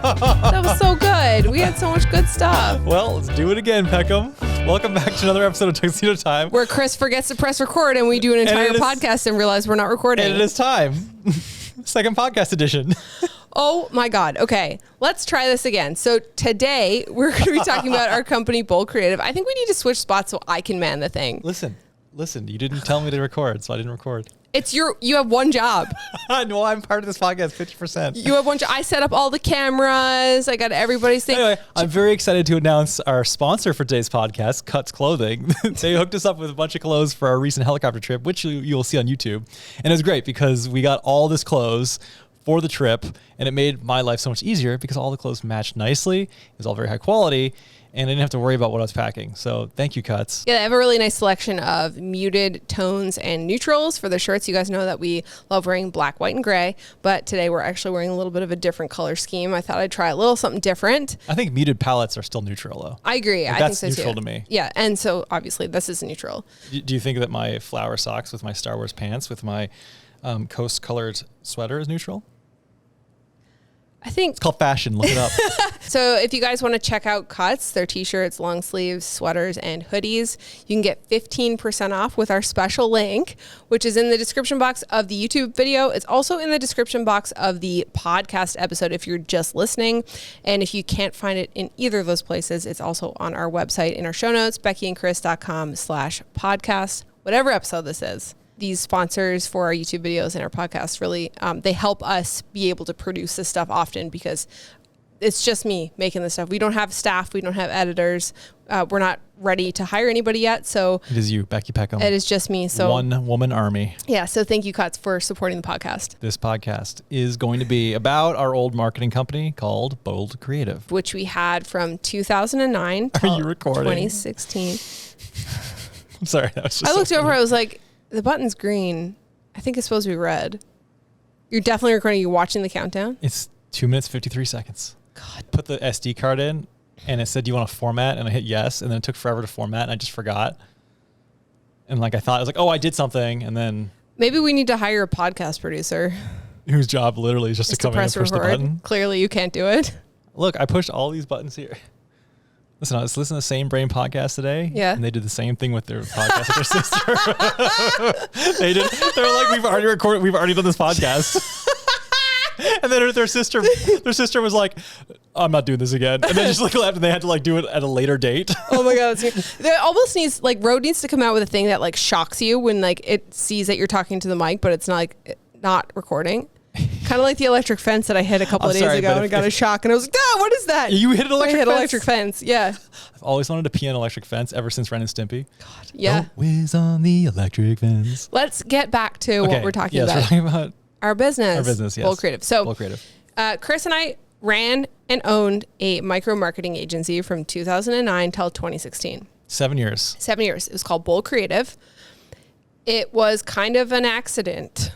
That was so good. We had so much good stuff. Well, let's do it again, Peckham. Welcome back to another episode of Tuxedo Time. Where Chris forgets to press record and we do an entire podcast and realize we're not recording. And it is time. Second podcast edition. Oh my God. Okay, let's try this again. So today we're going to be talking about our company, Bold Creative. I think we need to switch spots so I can man the thing. Listen, you didn't tell me to record, so I didn't record. You have one job. No, I'm part of this podcast, 50%. You have one job. I set up all the cameras. I got everybody's thing. Anyway, I'm very excited to announce our sponsor for today's podcast, Cuts Clothing. They hooked us up with a bunch of clothes for our recent helicopter trip, which you'll see on YouTube. And it was great because we got all this clothes for the trip, and it made my life so much easier because all the clothes matched nicely. It was all very high quality, and I didn't have to worry about what I was packing. So thank you, Cuts. Yeah, they have a really nice selection of muted tones and neutrals for the shirts. You guys know that we love wearing black, white, and gray, but today we're actually wearing a little bit of a different color scheme. I thought I'd try a little something different. I think muted palettes are still neutral, though. I agree. Like, I that's think so neutral too. to me. Yeah, and so obviously this is neutral. Do you think that my flower socks with my Star Wars pants with my coast-colored sweater is neutral? I think it's called fashion. Look it up. So if you guys want to check out Cuts, their t-shirts, long sleeves, sweaters, and hoodies, you can get 15% off with our special link, which is in the description box of the YouTube video. It's also in the description box of the podcast episode if you're just listening. And if you can't find it in either of those places, it's also on our website in our show notes, beckyandchris.com/podcast, whatever episode this is. These sponsors for our YouTube videos and our podcast really, they help us be able to produce this stuff often because it's just me making this stuff. We don't have staff. We don't have editors. We're not ready to hire anybody yet. So it is you, Becki Peckham. It is just me. So one woman army. Yeah. So thank you, Cuts, for supporting the podcast. This podcast is going to be about our old marketing company called Bold Creative, which we had from 2009 to 2016. I'm sorry. That was just I looked over. I was like, the button's green. I think it's supposed to be red. You're definitely recording. You're watching the countdown? It's 2 minutes, 53 seconds. God. Put the SD card in, and it said, do you want to format? And I hit yes, and then it took forever to format, and I just forgot. And I thought, I was like, oh, I did something, and then... Maybe we need to hire a podcast producer. Whose job literally is just to come in and push the button. Clearly you can't do it. Look, I pushed all these buttons here. Listen, I was listening to the Same Brain podcast today. Yeah. And they did the same thing with their podcast with their sister. They were like, we've already recorded, we've already done this podcast. And then their sister was like, I'm not doing this again. And then just left and they had to do it at a later date. Oh my God. There almost needs, Rode needs to come out with a thing that shocks you when it sees that you're talking to the mic, but it's not recording. Kind of like the electric fence that I hit a couple of days ago and I got a shock and I was like, what is that? You hit an electric fence? Yeah. I've always wanted to pee on an electric fence ever since Ren and Stimpy. God, yeah. Don't whiz on the electric fence. Let's get back to what we're talking about. We're talking about our business. Our business, yes. Bold Creative. So, Bold Creative. Chris and I ran and owned a micro marketing agency from 2009 till 2016. 7 years. 7 years. It was called Bold Creative. It was kind of an accident.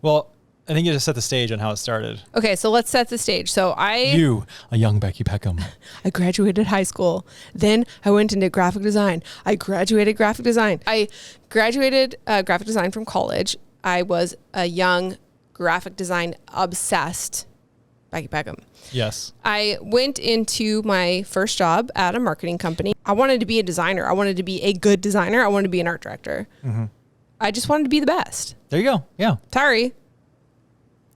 Well, I think you just set the stage on how it started. Okay, so let's set the stage. So You, a young Becki Peckham. I graduated high school. Then I went into graphic design. I graduated graphic design. I graduated graphic design from college. I was a young graphic design obsessed Becki Peckham. Yes. I went into my first job at a marketing company. I wanted to be a designer. I wanted to be a good designer. I wanted to be an art director. Mm-hmm. I just wanted to be the best. There you go. Yeah. Sorry.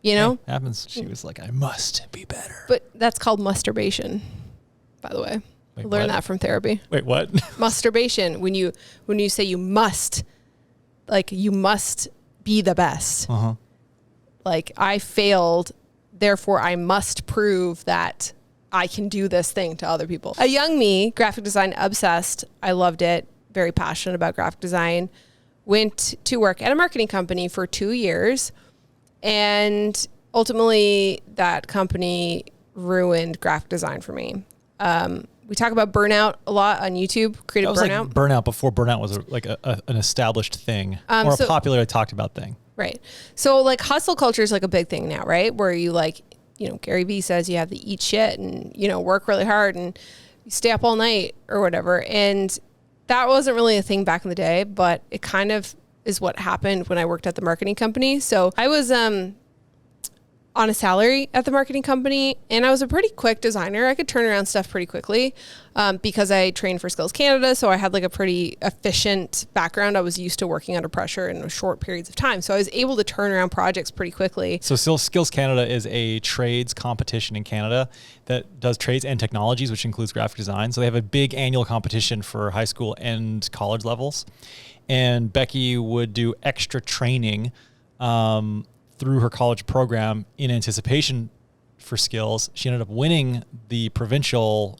You know? Hey, happens. She was like, I must be better. But that's called masturbation, by the way. Wait, I learned what? that from therapy. Wait, what? Masturbation, when you say you must, you must be the best. Uh-huh. I failed, therefore I must prove that I can do this thing to other people. A young me, graphic design obsessed. I loved it. Very passionate about graphic design. Went to work at a marketing company for 2 years. And ultimately, that company ruined graphic design for me. We talk about burnout a lot on YouTube, creative burnout. Burnout before burnout was an established thing or a popularly talked about thing. Right. So hustle culture is a big thing now, right? Where you Gary Vee says you have to eat shit and, work really hard and you stay up all night or whatever. And that wasn't really a thing back in the day, but it kind of is what happened when I worked at the marketing company. So I was on a salary at the marketing company, and I was a pretty quick designer. I could turn around stuff pretty quickly because I trained for Skills Canada, so I had like a pretty efficient background. I was used to working under pressure in short periods of time, so I was able to turn around projects pretty quickly. So Skills Canada is a trades competition in Canada that does trades and technologies, which includes graphic design. So they have a big annual competition for high school and college levels, and Becki would do extra training through her college program in anticipation for skills. She ended up winning the provincial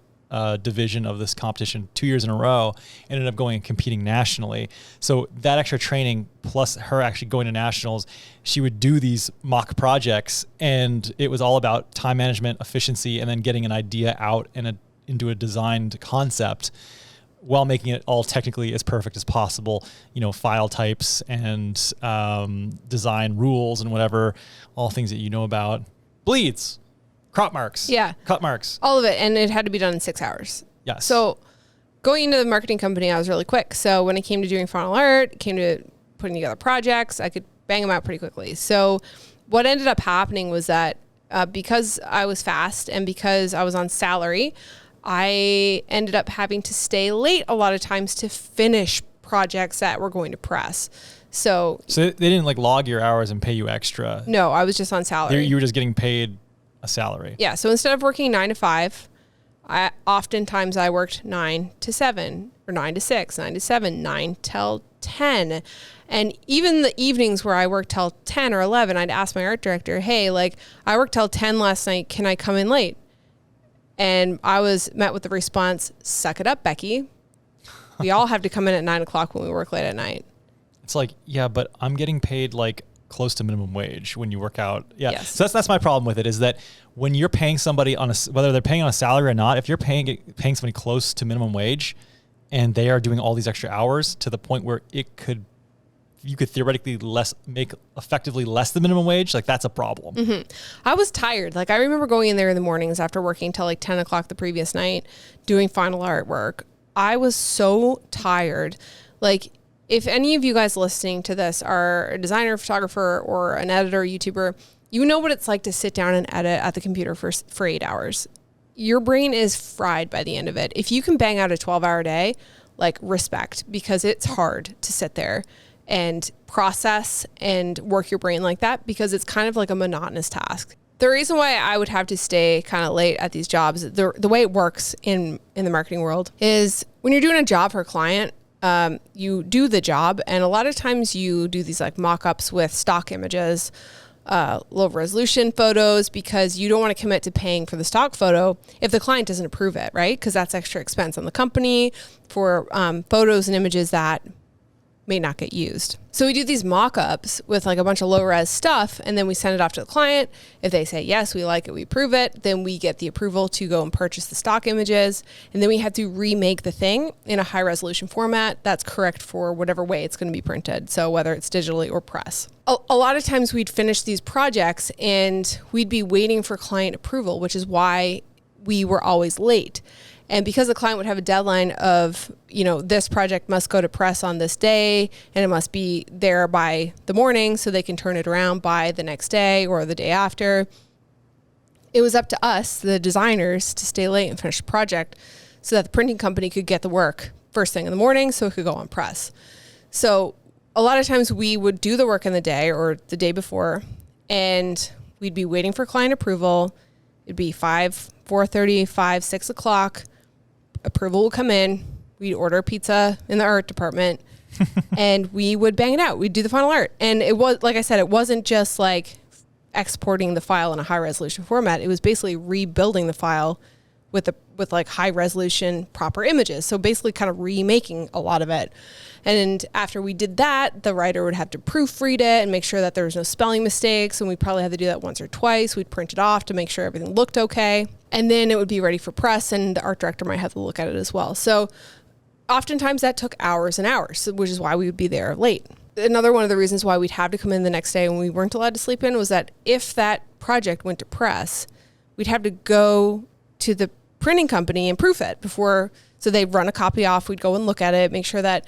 division of this competition 2 years in a row, and ended up going and competing nationally. So that extra training plus her actually going to nationals, she would do these mock projects, and it was all about time management, efficiency, and then getting an idea out and into a designed concept while making it all technically as perfect as possible, file types and design rules and whatever, all things that you know about. Bleeds, crop marks, cut marks. All of it, and it had to be done in 6 hours. Yes. So going into the marketing company, I was really quick. So when it came to doing final art, it came to putting together projects, I could bang them out pretty quickly. So what ended up happening was that because I was fast and because I was on salary, I ended up having to stay late a lot of times to finish projects that were going to press. So they didn't like log your hours and pay you extra. No, I was just on salary. You were just getting paid a salary. Yeah. So instead of working 9 to 5, oftentimes I worked 9 to 7 or 9 to 6, 9 to 7, 9 till 10. And even the evenings where I worked till 10 or 11, I'd ask my art director, hey, like I worked till 10 last night. Can I come in late? And I was met with the response, suck it up, Becki. We all have to come in at 9 o'clock when we work late at night. It's like, yeah, but I'm getting paid like close to minimum wage when you work out. Yeah. Yes. So that's my problem with it, is that when you're paying somebody whether they're paying on a salary or not, if you're paying somebody close to minimum wage and they are doing all these extra hours to the point where you could theoretically make effectively less than minimum wage, like that's a problem. Mm-hmm. I was tired. Like I remember going in there in the mornings after working till like 10 o'clock the previous night, doing final artwork. I was so tired. Like if any of you guys listening to this are a designer, photographer, or an editor, YouTuber, you know what it's like to sit down and edit at the computer for 8 hours. Your brain is fried by the end of it. If you can bang out a 12-hour day, like respect, because it's hard to sit there and process and work your brain like that, because it's kind of like a monotonous task. The reason why I would have to stay kind of late at these jobs, the way it works in the marketing world is when you're doing a job for a client, you do the job, and a lot of times you do these like mock-ups with stock images, low resolution photos, because you don't want to commit to paying for the stock photo if the client doesn't approve it, right? Because that's extra expense on the company for photos and images that may not get used. So we do these mock-ups with like a bunch of low-res stuff, and then we send it off to the client. If they say, yes, we like it, we approve it, then we get the approval to go and purchase the stock images. And then we have to remake the thing in a high-resolution format that's correct for whatever way it's going to be printed. So whether it's digitally or press. A lot of times we'd finish these projects and we'd be waiting for client approval, which is why we were always late. And because the client would have a deadline of, this project must go to press on this day and it must be there by the morning so they can turn it around by the next day or the day after, it was up to us, the designers, to stay late and finish the project so that the printing company could get the work first thing in the morning so it could go on press. So a lot of times we would do the work in the day or the day before, and we'd be waiting for client approval. It'd be 4:30, 5, 6 o'clock. Approval would come in. We'd order pizza in the art department and we would bang it out. We'd do the final art. And it was, like I said, it wasn't just like exporting the file in a high resolution format. It was basically rebuilding the file with like high resolution proper images. So basically kind of remaking a lot of it. And after we did that, the writer would have to proofread it and make sure that there was no spelling mistakes. And we probably had to do that once or twice. We'd print it off to make sure everything looked okay. And then it would be ready for press, and the art director might have to look at it as well. So oftentimes that took hours and hours, which is why we would be there late. Another one of the reasons why we'd have to come in the next day when we weren't allowed to sleep in was that if that project went to press, we'd have to go to the printing company and proof it before. So they'd run a copy off. We'd go and look at it, make sure that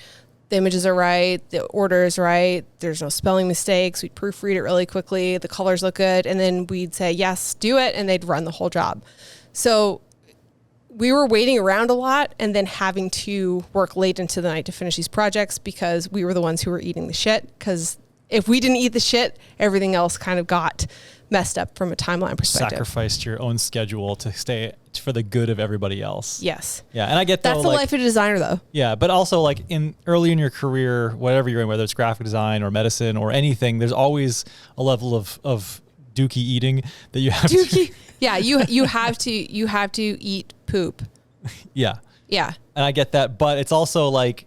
the images are right, the order is right, there's no spelling mistakes, we'd proofread it really quickly, the colors look good, and then we'd say, yes, do it, and they'd run the whole job. So we were waiting around a lot and then having to work late into the night to finish these projects because we were the ones who were eating the shit. Because if we didn't eat the shit, everything else kind of got messed up from a timeline perspective. Sacrificed your own schedule to stay for the good of everybody else. Yes. Yeah, and I get that's the life of a designer, though. Yeah, but also like early in your career, whatever you're in, whether it's graphic design or medicine or anything, there's always a level of dookie eating that you have. Dookie. Yeah, you have to eat poop. Yeah. Yeah. And I get that, but it's also like,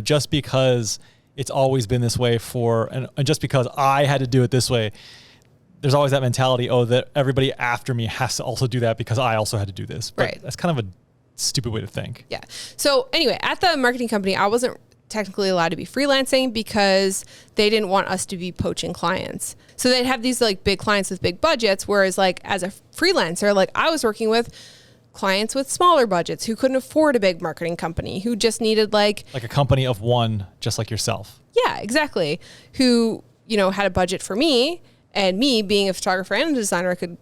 just because it's always been this way and just because I had to do it this way, there's always that mentality, that everybody after me has to also do that because I also had to do this. But right. That's kind of a stupid way to think. Yeah. So anyway, at the marketing company, I wasn't technically allowed to be freelancing because they didn't want us to be poaching clients. So they'd have these like big clients with big budgets. Whereas like as a freelancer, like I was working with clients with smaller budgets who couldn't afford a big marketing company, who just needed like a company of one, just like yourself. Yeah, exactly. Who, had a budget for me. And me being a photographer and a designer, I could,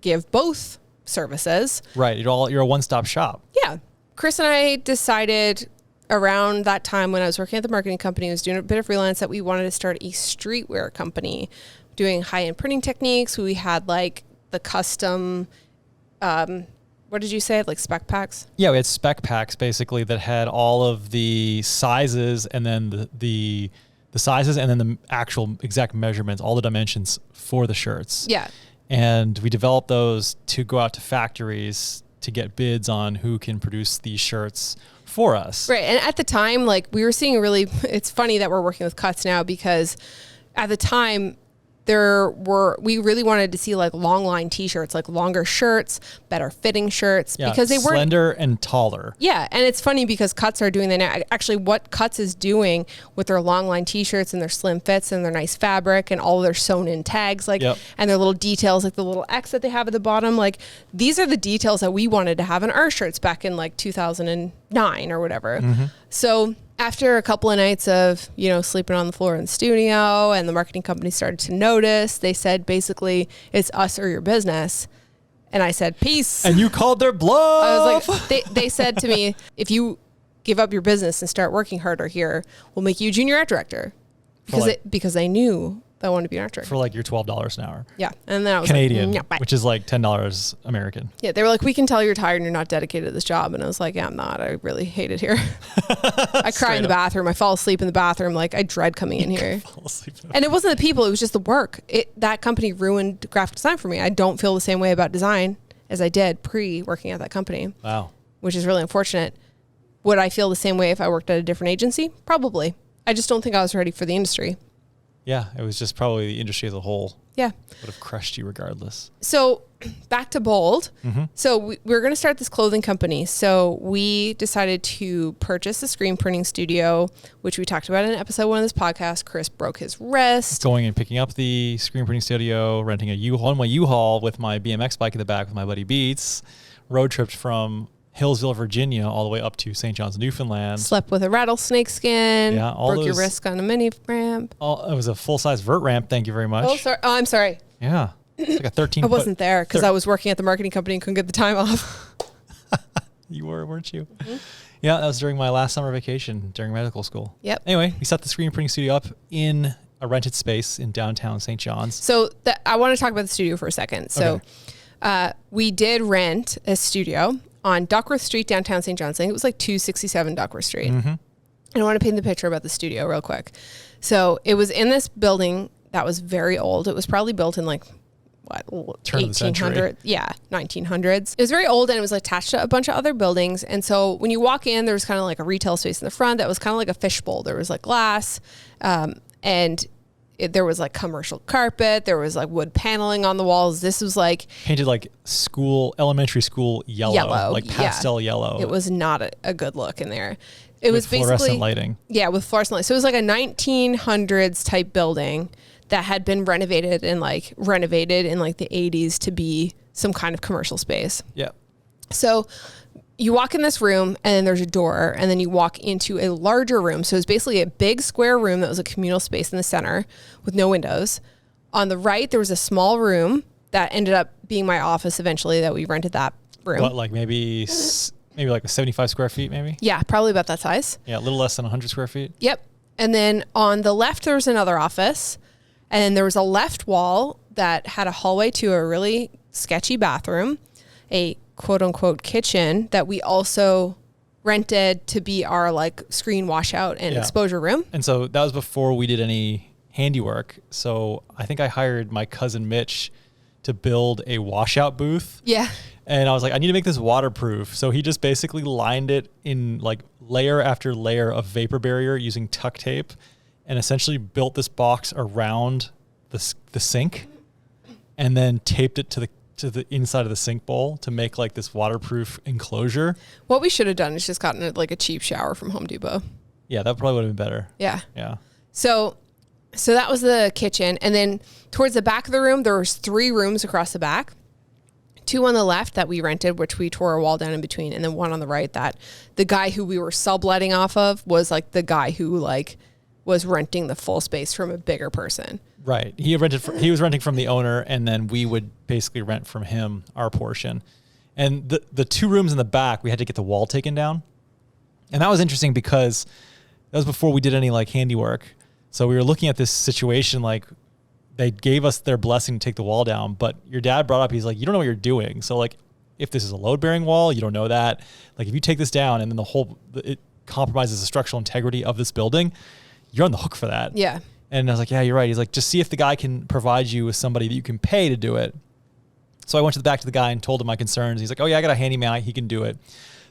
give both services. Right. You're a one-stop shop. Yeah. Chris and I decided around that time when I was working at the marketing company, I was doing a bit of freelance, that we wanted to start a streetwear company doing high-end printing techniques. We had like the custom, what did you say? Like spec packs? Yeah, we had spec packs basically that had all of the sizes and then the sizes and then the actual exact measurements, all the dimensions for the shirts. Yeah. And we developed those to go out to factories to get bids on who can produce these shirts for us. Right. And at the time, like we were seeing it's funny that we're working with Cuts now because at the time we really wanted to see like long line t-shirts, like longer shirts, better fitting shirts, because they weren't slender and taller. Yeah. And it's funny because Cuts are doing that now. Actually, what Cuts is doing with their long line t-shirts and their slim fits and their nice fabric and all their sewn in tags, like, and their little details, like the little X that they have at the bottom, like these are the details that we wanted to have in our shirts back in like 2009 or whatever. Mm-hmm. So after a couple of nights of, sleeping on the floor in the studio and the marketing company started to notice, they said, basically, it's us or your business. And I said, peace. And you called their bluff. I was like, they said to me, if you give up your business and start working harder here, we'll make you junior art director. Because they knew that I wanted to be an art director. For like your $12 an hour. Yeah. And then I was Canadian, like, which is like $10 American. Yeah. They were like, we can tell you're tired and you're not dedicated to this job. And I was like, yeah, I'm not. I really hate it here. I cry in the bathroom. I fall asleep in the bathroom. Like I dread coming in here. And it wasn't the people. It was just the work. That company ruined graphic design for me. I don't feel the same way about design as I did pre-working at that company. Wow. Which is really unfortunate. Would I feel the same way if I worked at a different agency? Probably. I just don't think I was ready for the industry. Yeah, it was just probably the industry as a whole. Yeah. Would have crushed you regardless. So back to Bold. Mm-hmm. So we were going to start this clothing company. So we decided to purchase a screen printing studio, which we talked about in episode 1 of this podcast. Chris broke his wrist. Going and picking up the screen printing studio, renting a U-Haul with my BMX bike in the back with my buddy Beats, road tripped from Hillsville, Virginia, all the way up to St. John's, Newfoundland. Slept with a rattlesnake skin. Yeah, broke your wrist on a mini ramp. It was a full-size vert ramp. Thank you very much. Oh, sorry. Oh, I'm sorry. Yeah, it's like a 13. I wasn't there because I was working at the marketing company and couldn't get the time off. You were, weren't you? Mm-hmm. Yeah, that was during my last summer vacation during medical school. Yep. Anyway, we set the screen printing studio up in a rented space in downtown St. John's. So I want to talk about the studio for a second. So we did rent a studio on Duckworth Street, downtown St. John's. I think it was like 267 Duckworth Street. Mm-hmm. And I want to paint the picture about the studio real quick. So it was in this building that was very old. It was probably built in like, what, 1800s? Yeah, 1900s. It was very old and it was attached to a bunch of other buildings. And so when you walk in, there was kind of like a retail space in the front that was kind of like a fishbowl. There was like glass and there was like commercial carpet. There was like wood paneling on the walls. This was like painted like elementary school yellow, like pastel yellow. It was not a good look in there. It was basically fluorescent lighting. Yeah, with fluorescent lighting. So it was like a 1900s type building that had been renovated in like the 80s to be some kind of commercial space. Yeah. So you walk in this room and then there's a door and then you walk into a larger room. So it's basically a big square room that was a communal space in the center with no windows. On the right, there was a small room that ended up being my office eventually that we rented that room. What, like maybe like 75 square feet maybe? Yeah, probably about that size. Yeah, a little less than 100 square feet. Yep. And then on the left, there was another office. And then there was a left wall that had a hallway to a really sketchy bathroom, a quote unquote kitchen that we also rented to be our like screen washout and exposure room. And so that was before we did any handiwork. So I think I hired my cousin Mitch to build a washout booth. Yeah. And I was like, I need to make this waterproof. So he just basically lined it in like layer after layer of vapor barrier using tuck tape and essentially built this box around the sink and then taped it to the inside of the sink bowl to make like this waterproof enclosure. What we should have done is just gotten like a cheap shower from Home Depot. Yeah, that probably would have been better. Yeah. Yeah. So that was the kitchen. And then towards the back of the room, there was 3 rooms across the back. 2 on the left that we rented, which we tore a wall down in between. And then 1 on the right that the guy who we were subletting off of was like the guy who like was renting the full space from a bigger person. Right. He was renting from the owner, and then we would basically rent from him our portion. And the 2 rooms in the back, we had to get the wall taken down. And that was interesting because that was before we did any like handiwork. So we were looking at this situation like they gave us their blessing to take the wall down, but your dad brought up, he's like, you don't know what you're doing. So like if this is a load bearing wall, you don't know that. Like if you take this down and then it compromises the structural integrity of this building, you're on the hook for that. Yeah. And I was like, yeah, you're right. He's like, just see if the guy can provide you with somebody that you can pay to do it. So I went to the back to the guy and told him my concerns. He's like, oh yeah, I got a handyman. He can do it.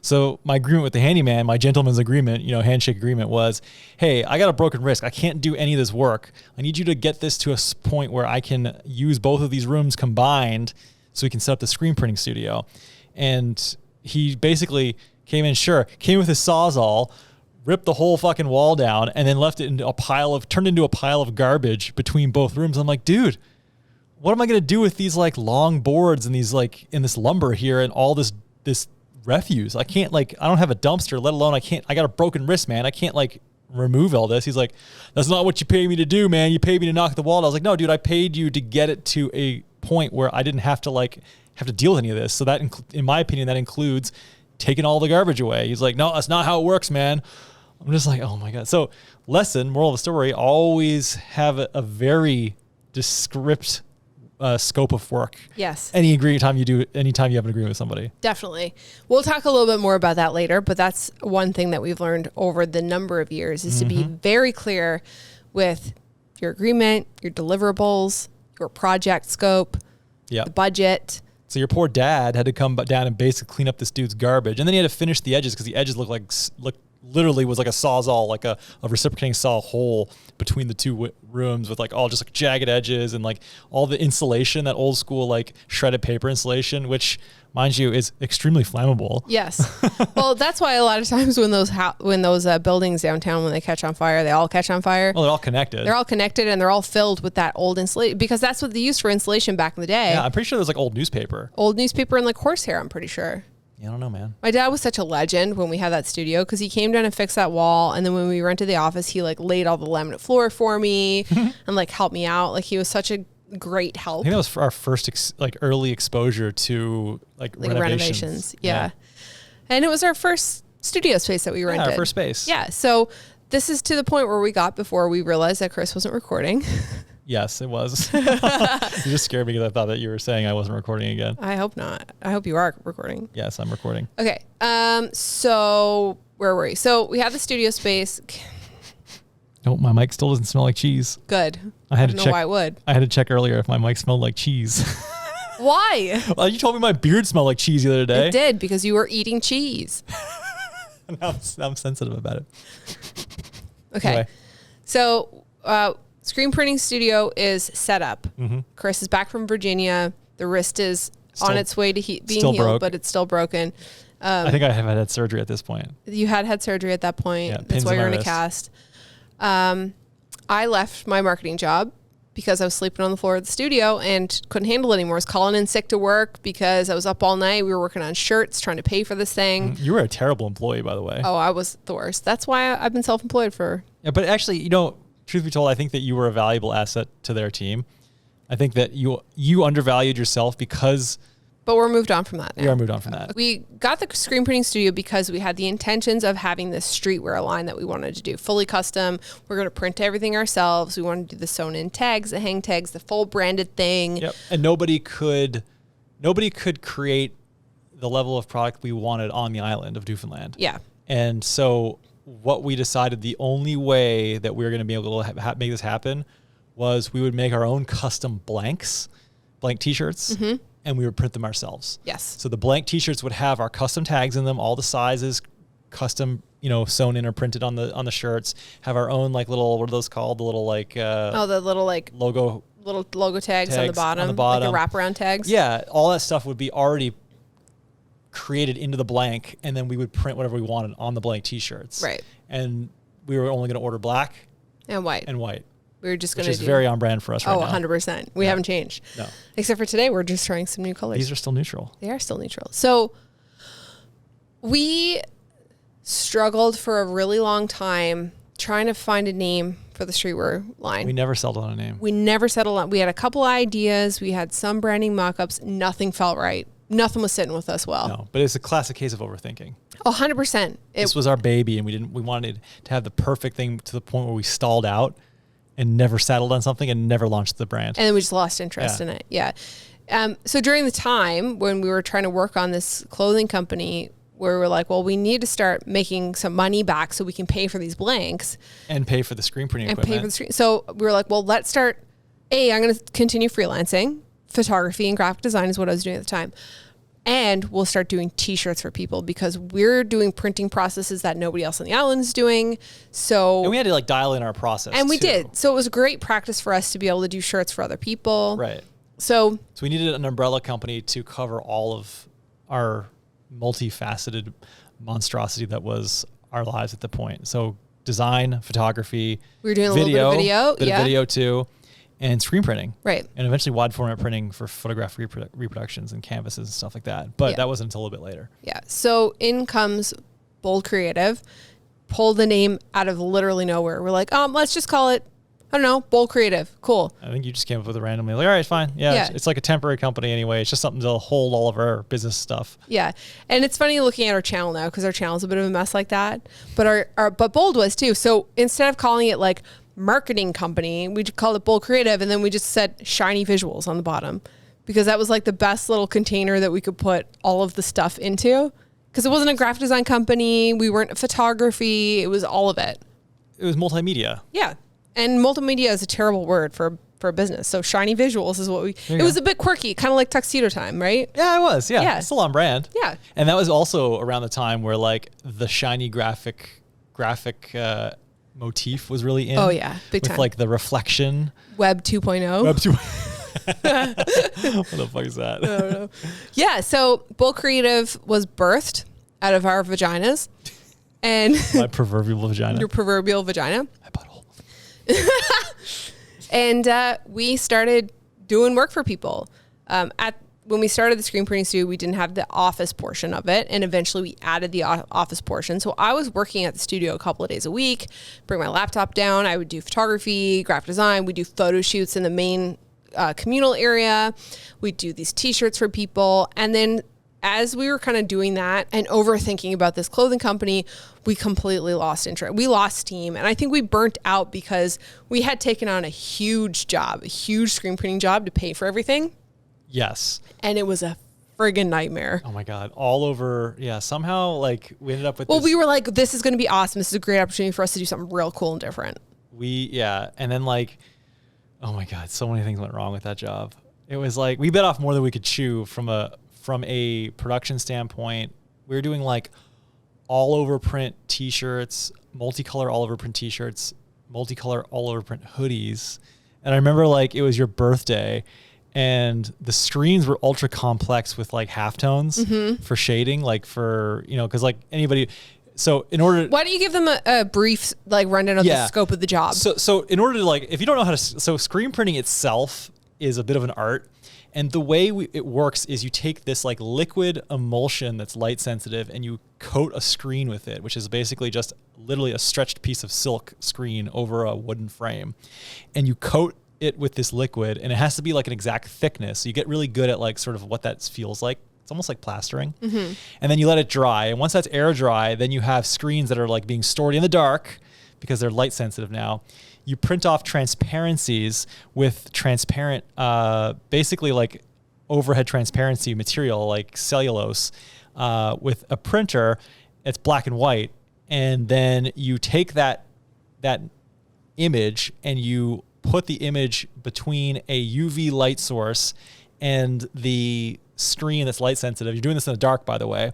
So my agreement with the handyman, my gentleman's agreement, handshake agreement was, hey, I got a broken wrist. I can't do any of this work. I need you to get this to a point where I can use both of these rooms combined so we can set up the screen printing studio. And he basically came in with his Sawzall, ripped the whole fucking wall down, and then left it turned into a pile of garbage between both rooms. I'm like, dude, what am I going to do with these like long boards and these like in this lumber here and all this refuse? I can't I don't have a dumpster, let alone I got a broken wrist, man. I can't like remove all this. He's like, that's not what you paid me to do, man. You paid me to knock the wall. I was like, no, dude, I paid you to get it to a point where I didn't have to deal with any of this. So that, in my opinion, that includes taking all the garbage away. He's like, no, that's not how it works, man. I'm just like, oh my God. So moral of the story, always have a very descriptive scope of work. Yes. Anytime you have an agreement with somebody. Definitely. We'll talk a little bit more about that later, but that's one thing that we've learned over the number of years is to be very clear with your agreement, your deliverables, your project scope, the budget. So your poor dad had to come down and basically clean up this dude's garbage. And then he had to finish the edges because the edges literally was like a Sawzall, like a reciprocating saw hole between the 2 rooms with like all just like jagged edges and like all the insulation, that old school like shredded paper insulation, which mind you is extremely flammable. Yes. Well, that's why a lot of times when those buildings downtown, when they catch on fire, they all catch on fire. Well, they're all connected. They're all connected and they're all filled with that old insulation because that's what they used for insulation back in the day. Yeah, I'm pretty sure there's like old newspaper and like horsehair, I'm pretty sure. Yeah, I don't know, man. My dad was such a legend when we had that studio because he came down and fixed that wall. And then when we rented the office, he like laid all the laminate floor for me and like helped me out. Like he was such a great help. I think that was our first early exposure to like renovations. Yeah. And it was our first studio space that we rented. Our first space. Yeah. So this is to the point where we got before we realized that Chris wasn't recording. Yes, it was. You just scared me because I thought that you were saying I wasn't recording again. I hope not. I hope you are recording. Yes, I'm recording. Okay. So where were we? So we have the studio space. No, my mic still doesn't smell like cheese. Good. I don't know why it would. I had to check earlier if my mic smelled like cheese. Why? Well, you told me my beard smelled like cheese the other day. It did because you were eating cheese. Now I'm sensitive about it. Okay. Anyway. So screen printing studio is set up. Chris is back from Virginia. The wrist is on its way to being healed, but it's still broken. I think I have had surgery at this point. You had surgery at that point. Yeah, that's why you're in a cast. I left my marketing job because I was sleeping on the floor of the studio and couldn't handle it anymore. I was calling in sick to work because I was up all night. We were working on shirts, trying to pay for this thing. You were a terrible employee, by the way. Oh, I was the worst. That's why I've been self-employed for. Yeah, but actually, truth be told, I think that you were a valuable asset to their team. I think that you undervalued yourself because... But we're moved on from that now. We are moved on from that. We got the screen printing studio because we had the intentions of having this streetwear line that we wanted to do. Fully custom. We're going to print everything ourselves. We wanted to do the sewn-in tags, the hang tags, the full branded thing. Yep. And nobody could create the level of product we wanted on the island of Newfoundland. Yeah. And so what we decided the only way that we were going to be able to make this happen was we would make our own custom blank t-shirts. Mm-hmm. And we would print them ourselves. Yes. So the blank t-shirts would have our custom tags in them, all the sizes, custom, sewn in or printed on the shirts. Have our own little, what are those called? The little the little logo tags on the bottom. Like the wraparound tags. Yeah, all that stuff would be already created into the blank, and then we would print whatever we wanted on the blank t-shirts. Right. And we were only going to order black and white. We were just going to Which is very on brand for us right now. 100%. We haven't changed. No. Except for today, we're just trying some new colors. These are still neutral. They are still neutral. So we struggled for a really long time trying to find a name for the streetwear line. We never settled on a name. We had a couple ideas. We had some branding mock-ups. Nothing felt right. Nothing was sitting with us well. No, but it's a classic case of overthinking. 100%. This was our baby, and we wanted to have the perfect thing to the point where we stalled out and never settled on something and never launched the brand. And then we just lost interest in it. Yeah. So during the time when we were trying to work on this clothing company, where we were like, well, we need to start making some money back so we can pay for these blanks. And pay for the screen printing equipment. So we were like, well, let's start. I'm going to continue freelancing. Photography and graphic design is what I was doing at the time. And we'll start doing t-shirts for people because we're doing printing processes that nobody else on the island is doing. So, and we had to dial in our process. And we did. So it was great practice for us to be able to do shirts for other people. Right. So we needed an umbrella company to cover all of our multifaceted monstrosity that was our lives at the point. So design, photography, we were doing a little bit of video too. And screen printing. Right. And eventually wide format printing for photograph reproductions and canvases and stuff like that. But that wasn't until a little bit later. Yeah. So in comes Bold Creative, pulled the name out of literally nowhere. We're like, let's just call it, I don't know, Bold Creative. Cool. I think you just came up with it randomly. All right, fine. Yeah. It's like a temporary company anyway. It's just something to hold all of our business stuff. Yeah. And it's funny looking at our channel now because our channel's a bit of a mess like that. But but Bold was too. So instead of calling it marketing company, we just called it Bold Creative, and then we just said shiny visuals on the bottom because that was the best little container that we could put all of the stuff into because it wasn't a graphic design company. We weren't photography. It was all of it. It was multimedia. Yeah. And multimedia is a terrible word for a business. So shiny visuals is what it was a bit quirky, kind of like Tuxedo time, right? Yeah, it was. Yeah. It's still on brand. Yeah. And that was also around the time where the shiny graphic motif was really in. Oh yeah, big time. With the reflection. Web 2.0. Web 2.0. What the fuck is that? I don't know. Yeah, so Bold Creative was birthed out of our vaginas. And my proverbial vagina. Your proverbial vagina. My butthole. And we started doing work for people. When we started the screen printing studio, we didn't have the office portion of it. And eventually we added the office portion. So I was working at the studio a couple of days a week, bring my laptop down. I would do photography, graphic design. We do photo shoots in the main communal area. We'd do these t-shirts for people. And then as we were kind of doing that and overthinking about this clothing company, we completely lost interest. We lost steam. And I think we burnt out because we had taken on a huge screen printing job to pay for everything. Yes. And it was a friggin' nightmare. Oh my God. All over. Yeah. Somehow we ended up with we were like, this is going to be awesome. This is a great opportunity for us to do something real cool and different. And then oh my God, so many things went wrong with that job. It was we bit off more than we could chew from a production standpoint. We were doing all over print t-shirts, multicolor all over print t-shirts, multicolor all over print hoodies. And I remember it was your birthday and the screens were ultra complex with halftones for shading, because anybody, So in order, why don't you give them a brief like rundown of the scope of the job? So in order to like, if you don't know how to, so screen printing itself is a bit of an art. And the way it works is you take this like liquid emulsion that's light sensitive and you coat a screen with it, which is basically just literally a stretched piece of silk screen over a wooden frame. And you coat it with this liquid, and it has to be like an exact thickness. So you get really good at like sort of what that feels like. It's almost like plastering. And then you let it dry. And once that's air dry, then you have screens that are like being stored in the dark because they're light sensitive now. You print off transparencies with transparent, basically like overhead transparency material, like cellulose, with a printer. It's black and white. And then you take that image and you put the image between a UV light source and the screen that's light sensitive. You're doing this in the dark, by the way.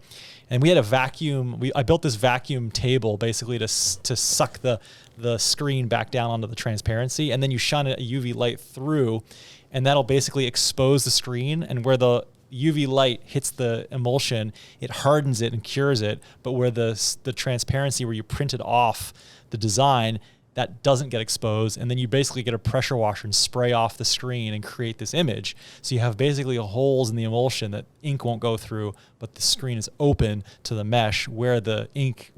And we had a vacuum. I built this vacuum table basically to suck the screen back down onto the transparency. And then you shine a UV light through, and that'll basically expose the screen. And where the UV light hits the emulsion, it hardens it and cures it. But where the transparency, where you printed off the design, that doesn't get exposed, and then you basically get a pressure washer and spray off the screen and create this image. So you have basically holes in the emulsion that ink won't go through, but the screen is open to the mesh where the ink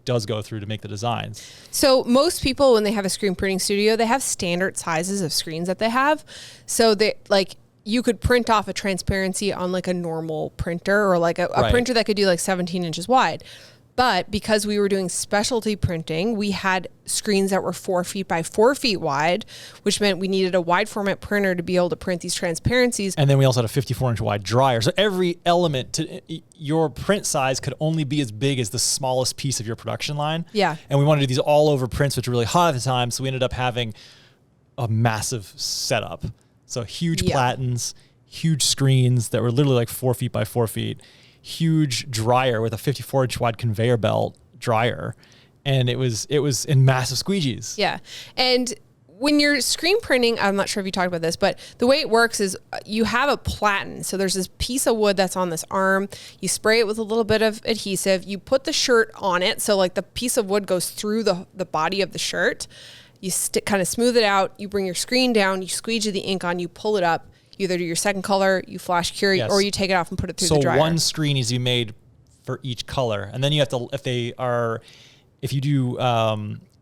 does go through to make the designs. So most people, when they have a screen printing studio, they have standard sizes of screens that they have. So they like, you could print off a transparency on like a normal printer, or like a printer that could do like 17 inches wide. But because we were doing specialty printing, we had screens that were 4 feet by 4 feet wide, which meant we needed a wide format printer to be able to print these transparencies. And then we also had a 54-inch wide dryer. So every element to your print size could only be as big as the smallest piece of your production line. Yeah. And we wanted to do these all over prints, which were really hot at the time. So we ended up having a massive setup. So huge platens, huge screens that were literally like 4 feet by 4 feet. Huge dryer with a 54-inch wide conveyor belt dryer, and it was in massive squeegees. Yeah, and when you're screen printing, I'm not sure if you talked about this, but the way it works is you have a platen. So there's this piece of wood that's on this arm. You spray it with a little bit of adhesive. You put the shirt on it, so like the piece of wood goes through the body of the shirt. You kind of smooth it out. You bring your screen down. You squeegee the ink on. You pull it up. You either do your second color, you flash cure, or you take it off and put it through the dryer. So one screen needs to be made for each color. And then you have to, if you do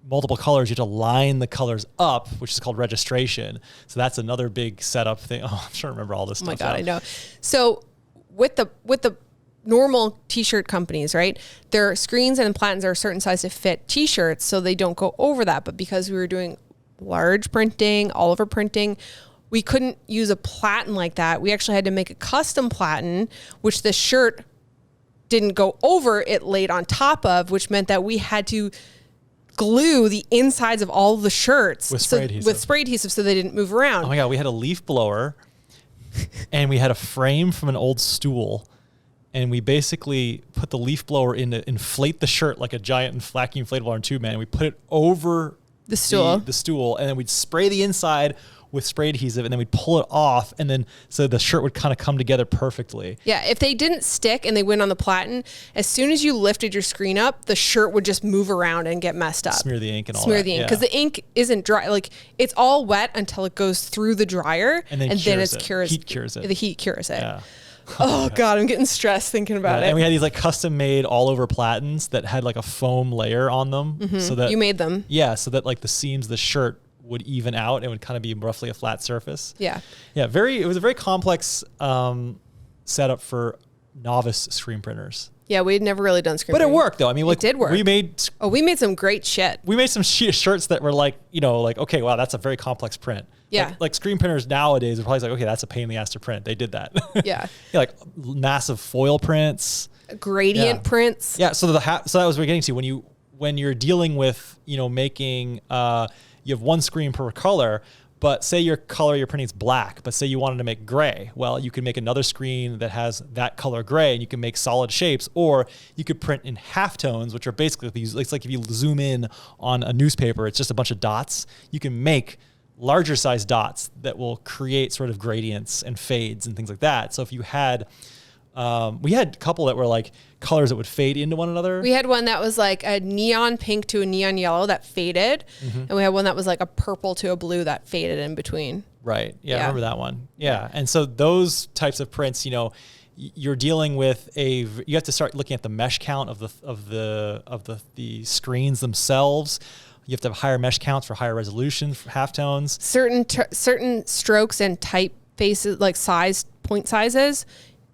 multiple colors, you have to line the colors up, which is called registration. So that's another big setup thing. Oh, I'm trying to remember all this stuff. Oh my God, I know. So with the normal t-shirt companies, right? Their screens and platens are a certain size to fit t-shirts, so they don't go over that. But because we were doing large printing, all over printing, we couldn't use a platen like that. We actually had to make a custom platen, which the shirt didn't go over, it laid on top of, which meant that we had to glue the insides of all the shirts with spray adhesive so they didn't move around. Oh my God, we had a leaf blower and we had a frame from an old stool, and we basically put the leaf blower in to inflate the shirt like a giant vacuum inflatable on tube, man. And we put it over the stool, and then we'd spray the inside with spray adhesive, and then we'd pull it off, and then so the shirt would kind of come together perfectly. Yeah, if they didn't stick and they went on the platen, as soon as you lifted your screen up, the shirt would just move around and get messed up. Smear the ink and all that. Smear the ink, because the ink isn't dry. Like, it's all wet until it goes through the dryer, and then it cures. Heat cures it. The heat cures it. Yeah. Oh God, I'm getting stressed thinking about it. And we had these like custom made all over platens that had like a foam layer on them, so that you made them. Yeah, so that like the seams of the shirt would even out and would kind of be roughly a flat surface. Yeah. Yeah. It was a very complex setup for novice screen printers. Yeah, we had never really done screen printing. But it worked though. I mean, like, it did work. We made some great shit. We made some shirts that were like, okay, wow, that's a very complex print. Yeah. Like screen printers nowadays are probably like, okay, that's a pain in the ass to print. They did that. Yeah. Yeah, like massive foil prints. Gradient prints. Yeah. So so that was what we're getting to when you're dealing with, making, you have one screen per color, but say your color you're printing is black, but say you wanted to make gray. Well, you can make another screen that has that color gray, and you can make solid shapes, or you could print in halftones, which are basically, it's like if you zoom in on a newspaper, it's just a bunch of dots. You can make larger size dots that will create sort of gradients and fades and things like that. So if you had We had a couple that were like colors that would fade into one another. We had one that was like a neon pink to a neon yellow that faded. And we had one that was like a purple to a blue that faded in between. Right. Yeah. I remember that one. Yeah. And so those types of prints, you're dealing with you have to start looking at the mesh count of the screens themselves. You have to have higher mesh counts for higher resolution for halftones. Certain strokes and typefaces, like point sizes,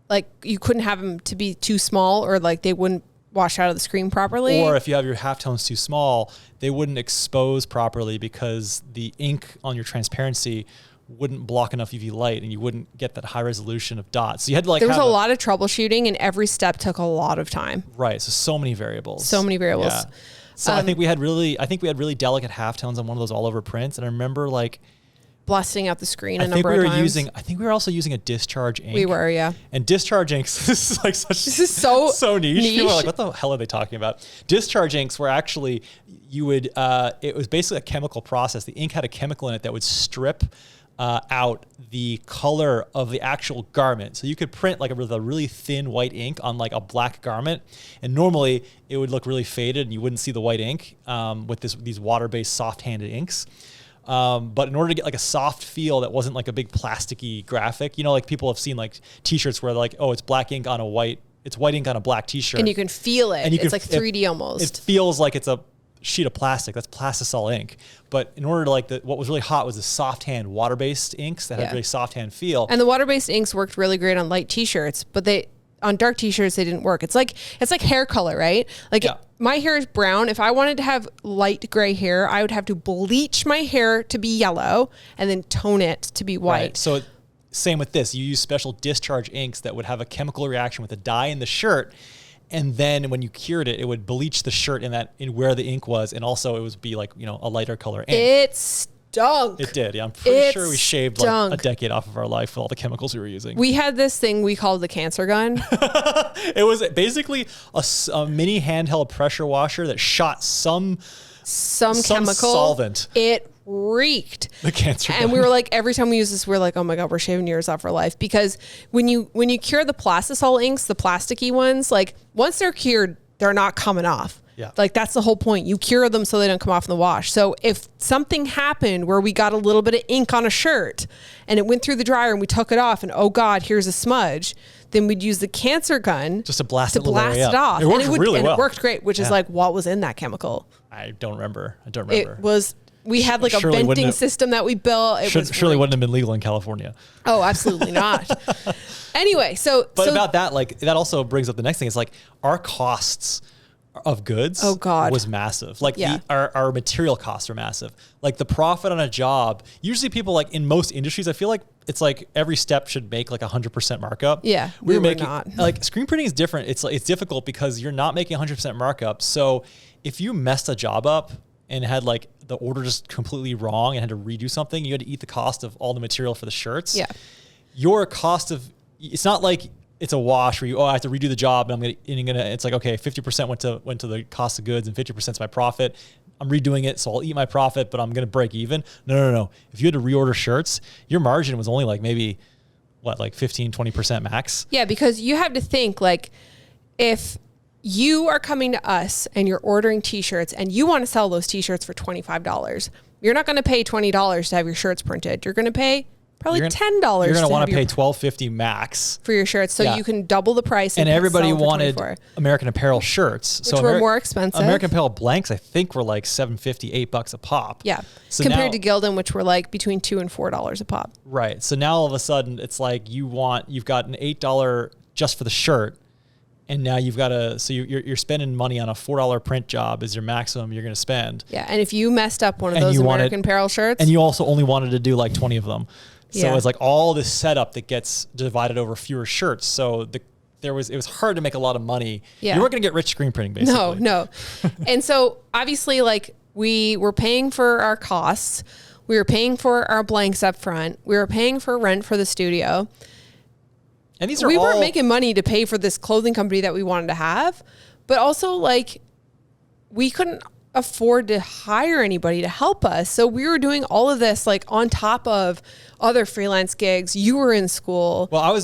like you couldn't have them to be too small, or like they wouldn't wash out of the screen properly. Or if you have your halftones too small, they wouldn't expose properly because the ink on your transparency wouldn't block enough UV light, and you wouldn't get that high resolution of dots. So you had to there was a lot of troubleshooting, and every step took a lot of time. Right. So many variables. Yeah. So I think we had really delicate halftones on one of those all over prints. And I remember like blasting out the screen a number of times. I think we were also using a discharge ink. We were, yeah. And discharge inks, this is so niche. People are like, what the hell are they talking about? Discharge inks were actually, it was basically a chemical process. The ink had a chemical in it that would strip out the color of the actual garment. So you could print like with a really thin white ink on like a black garment, and normally it would look really faded and you wouldn't see the white ink with these water-based soft-handed inks. But in order to get like a soft feel that wasn't like a big plasticky graphic, like people have seen like t-shirts where they're like, oh, it's white ink on a black t-shirt. And you can feel it. It's like 3D almost. It feels like it's a sheet of plastic. That's plastisol ink. But in order to what was really hot was the soft hand water-based inks that had a really soft hand feel. And the water-based inks worked really great on light t-shirts, but on dark t-shirts, they didn't work. It's like hair color, right? Like my hair is brown. If I wanted to have light gray hair, I would have to bleach my hair to be yellow and then tone it to be white. Right. So same with this. You use special discharge inks that would have a chemical reaction with the dye in the shirt. And then when you cured it, it would bleach the shirt in where the ink was. And also it would be like, a lighter color ink. It stunk. It did. Yeah. I'm pretty sure we shaved like a decade off of our life with all the chemicals we were using. We had this thing we called the cancer gun. It was basically a mini handheld pressure washer that shot some chemical solvent. It reeked. The cancer gun. And we were like, every time we use this, we're like, oh my God, we're shaving years off our life. Because when you cure the plastisol inks, the plasticky ones, like once they're cured, they're not coming off. Yeah. Like that's the whole point. You cure them so they don't come off in the wash. So if something happened where we got a little bit of ink on a shirt and it went through the dryer and we took it off and oh God, here's a smudge, then we'd use the cancer gun just to blast it off. It worked really well. It worked great, which is like, what was in that chemical? I don't remember. It was, we had like a venting system that we built. Surely wouldn't have been legal in California. Oh, absolutely not. Anyway, about that, like that also brings up the next thing. It's like our costs of goods was massive. Like our material costs are massive. Like the profit on a job, usually people like in most industries, I feel like it's like every step should make like 100% markup. Yeah. We're making not. Like screen printing is different. It's difficult because you're not making 100% markup. So if you messed a job up and had like the order just completely wrong and had to redo something, you had to eat the cost of all the material for the shirts. Yeah. Your cost of, it's not like it's a wash where I have to redo the job and it's like, okay, 50% went to the cost of goods and 50% is my profit. I'm redoing it, so I'll eat my profit, but I'm going to break even. No. If you had to reorder shirts, your margin was only like maybe like 15, 20% max. Yeah. Because you have to think like if you are coming to us and you're ordering t-shirts and you want to sell those t-shirts for $25, you're not going to pay $20 to have your shirts printed. You're going to pay probably $10. You're going to want to pay $12.50 max for your shirts, so you can double the price. And everybody wanted American Apparel shirts, which were more expensive. American Apparel blanks, I think, were like $7.50, $8 a pop. Yeah, so compared to Gildan, which were like between $2 and $4 a pop. Right. So now all of a sudden, it's like you've got an $8 just for the shirt. And now you've got you're spending money on a $4 print job is your maximum you're going to spend. Yeah. And if you messed up one of those American Apparel shirts. And you also only wanted to do like 20 of them. So it's like all this setup that gets divided over fewer shirts. So it was hard to make a lot of money. Yeah. You weren't going to get rich screen printing basically. No. And so obviously like we were paying for our costs. We were paying for our blanks up front. We were paying for rent for the studio. And we weren't making money to pay for this clothing company that we wanted to have, but also like we couldn't afford to hire anybody to help us. So we were doing all of this like on top of other freelance gigs. You were in school. Well,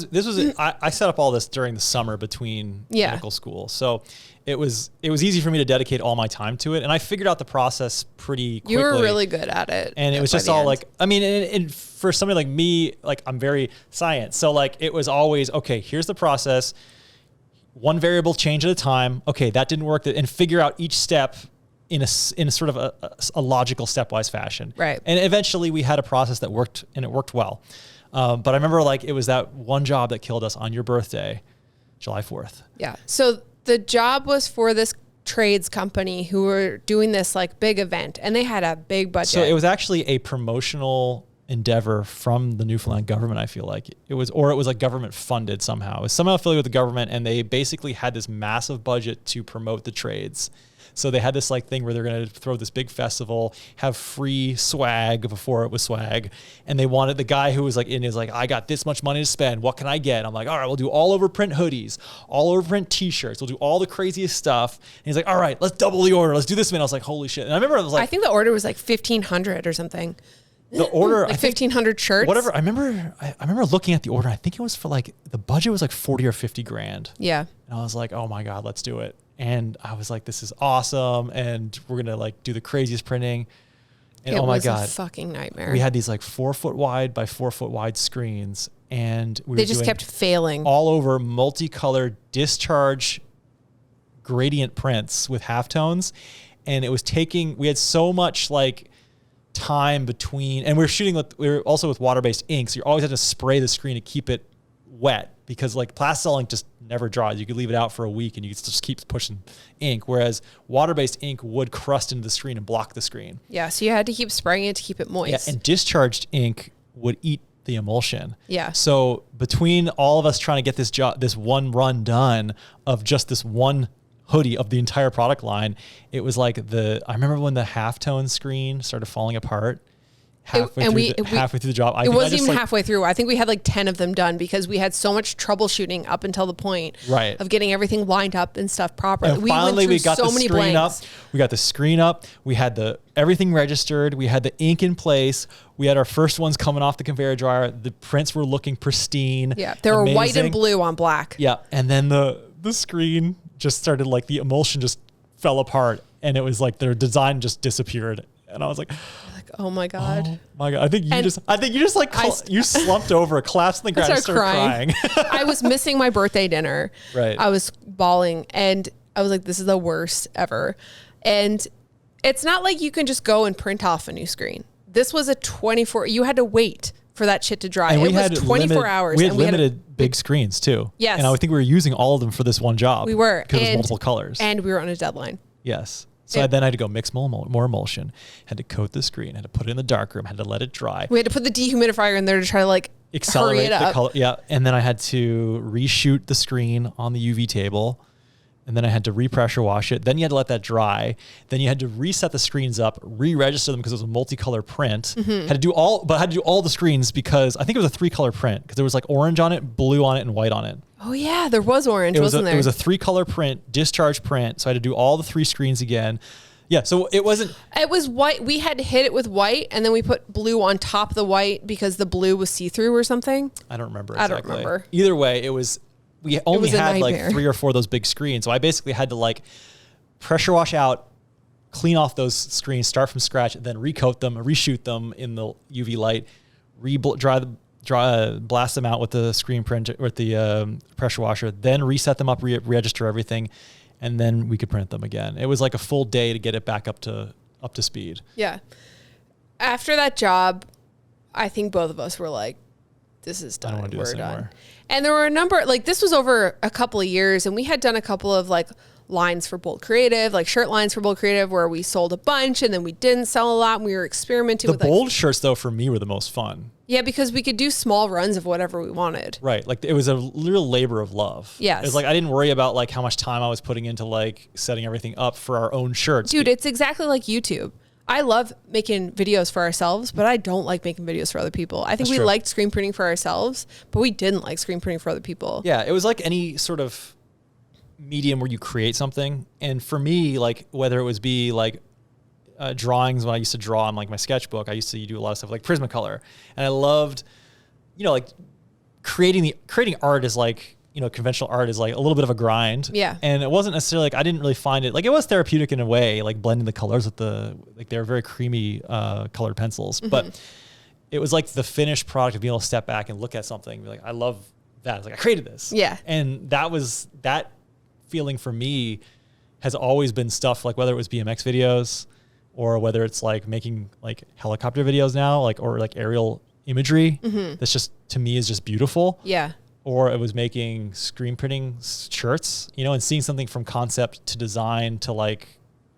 I set up all this during the summer between medical school. So it was easy for me to dedicate all my time to it. And I figured out the process pretty quickly. You were really good at it. And it was just all like, I mean, and for somebody like me, like I'm very science. So like it was always, okay, here's the process. One variable change at a time. Okay, that didn't work. And figure out each step in a sort of a logical stepwise fashion. Right. And eventually we had a process that worked, and it worked well. But I remember like it was that one job that killed us on your birthday, July 4th. Yeah. So the job was for this trades company who were doing this like big event, and they had a big budget. So it was actually a promotional endeavor from the Newfoundland government. I feel like it was like government funded somehow. It was somehow affiliated with the government, and they basically had this massive budget to promote the trades. So they had this like thing where they're going to throw this big festival, have free swag before it was swag. And they wanted the guy who was like in is like, I got this much money to spend. What can I get? I'm like, all right, we'll do all over print hoodies, all over print t-shirts. We'll do all the craziest stuff. And he's like, all right, let's double the order. Let's do this. And I was like, holy shit. And I remember I was like, I think the order was like 1,500 or something. The order, like 1,500 shirts. Whatever. I remember looking at the order. I think it was for like, the budget was like 40 or 50 grand. Yeah. And I was like, oh my God, let's do it. And I was like, this is awesome. And we're going to like do the craziest printing. And oh my God. It was a fucking nightmare. We had these like 4 foot wide by 4 foot wide screens. And they just kept failing. All over multicolored discharge gradient prints with halftones. And it was we had so much like time between, and we were also with water-based ink. So you always had to spray the screen to keep it wet, because like plastic ink just never dries. You could leave it out for a week and you could just keep pushing ink, whereas water-based ink would crust into the screen and block the screen. Yeah, so you had to keep spraying it to keep it moist. Yeah, and discharged ink would eat the emulsion. Yeah. So between all of us trying to get this one run done of just this one hoodie of the entire product line, it was like I remember when the halftone screen started falling apart. Halfway through the job. It wasn't even halfway through. I think we had like 10 of them done because we had so much troubleshooting up until the point of getting everything lined up and stuff properly. And finally, we got so the many screen blanks. up. We got the screen up. We had everything registered. We had the ink in place. We had our first ones coming off the conveyor dryer. The prints were looking pristine. Yeah, they were white and blue on black. Yeah, and then the screen just started like the emulsion just fell apart, and it was like their design just disappeared. And I was like, oh my God. Oh my God. I think you just like, you slumped over, collapsed on the ground and started crying. I was missing my birthday dinner. Right. I was bawling and I was like, this is the worst ever. And it's not like you can just go and print off a new screen. This was you had to wait for that shit to dry. And it was 24 hours. We had limited big screens too. Yes. And I think we were using all of them for this one job. We were. Because it was multiple colors. And we were on a deadline. Yes. So then I had to go mix more emulsion, had to coat the screen, had to put it in the darkroom, had to let it dry. We had to put the dehumidifier in there to try to like accelerate the color. Yeah. And then I had to reshoot the screen on the UV table. And then I had to repressure wash it. Then you had to let that dry. Then you had to reset the screens up, re-register them because it was a multicolor print. Mm-hmm. Had to do all the screens because I think it was a 3-color print because there was like orange on it, blue on it, and white on it. Oh yeah, there was orange, wasn't there? It was a 3-color print, discharge print. So I had to do all the 3 screens again. Yeah, so it was white. We had to hit it with white, and then we put blue on top of the white because the blue was see-through or something. I don't remember exactly. I don't remember. Either way, we only had like 3 or 4 of those big screens. So I basically had to like pressure wash out, clean off those screens, start from scratch, then recoat them, reshoot them in the UV light, blast them out with the screen print with the pressure washer, then reset them up, register everything, and then we could print them again. It was like a full day to get it back up to speed. Yeah. After that job, I think both of us were like, this is done. I don't want to do this anymore. And there were a number, like this was over a couple of years, and we had done a couple of like lines for Bold Creative, like shirt lines for Bold Creative, where we sold a bunch and then we didn't sell a lot, and we were experimenting with Bold shirts though for me were the most fun. Yeah, because we could do small runs of whatever we wanted. Right. Like it was a real labor of love. Yes. It was like I didn't worry about like how much time I was putting into like setting everything up for our own shirts. Dude, it's exactly like YouTube. I love making videos for ourselves, but I don't like making videos for other people. I think we liked screen printing for ourselves, but we didn't like screen printing for other people. Yeah, it was like any sort of medium where you create something. And for me, like whether it was be like drawings when I used to draw on like my sketchbook. I used to do a lot of stuff like Prismacolor, and I loved, like creating art is like, conventional art is like a little bit of a grind. Yeah. And it wasn't necessarily like, I didn't really find it, like it was therapeutic in a way, like blending the colors with they were very creamy colored pencils, but it was like the finished product of being able to step back and look at something and be like, I love that. It's like, I created this. Yeah. And that feeling for me has always been stuff like, whether it was BMX videos or whether it's like making like helicopter videos now, like, or like aerial imagery. That's just, to me, is just beautiful. Yeah. Or it was making screen printing shirts, and seeing something from concept to design to like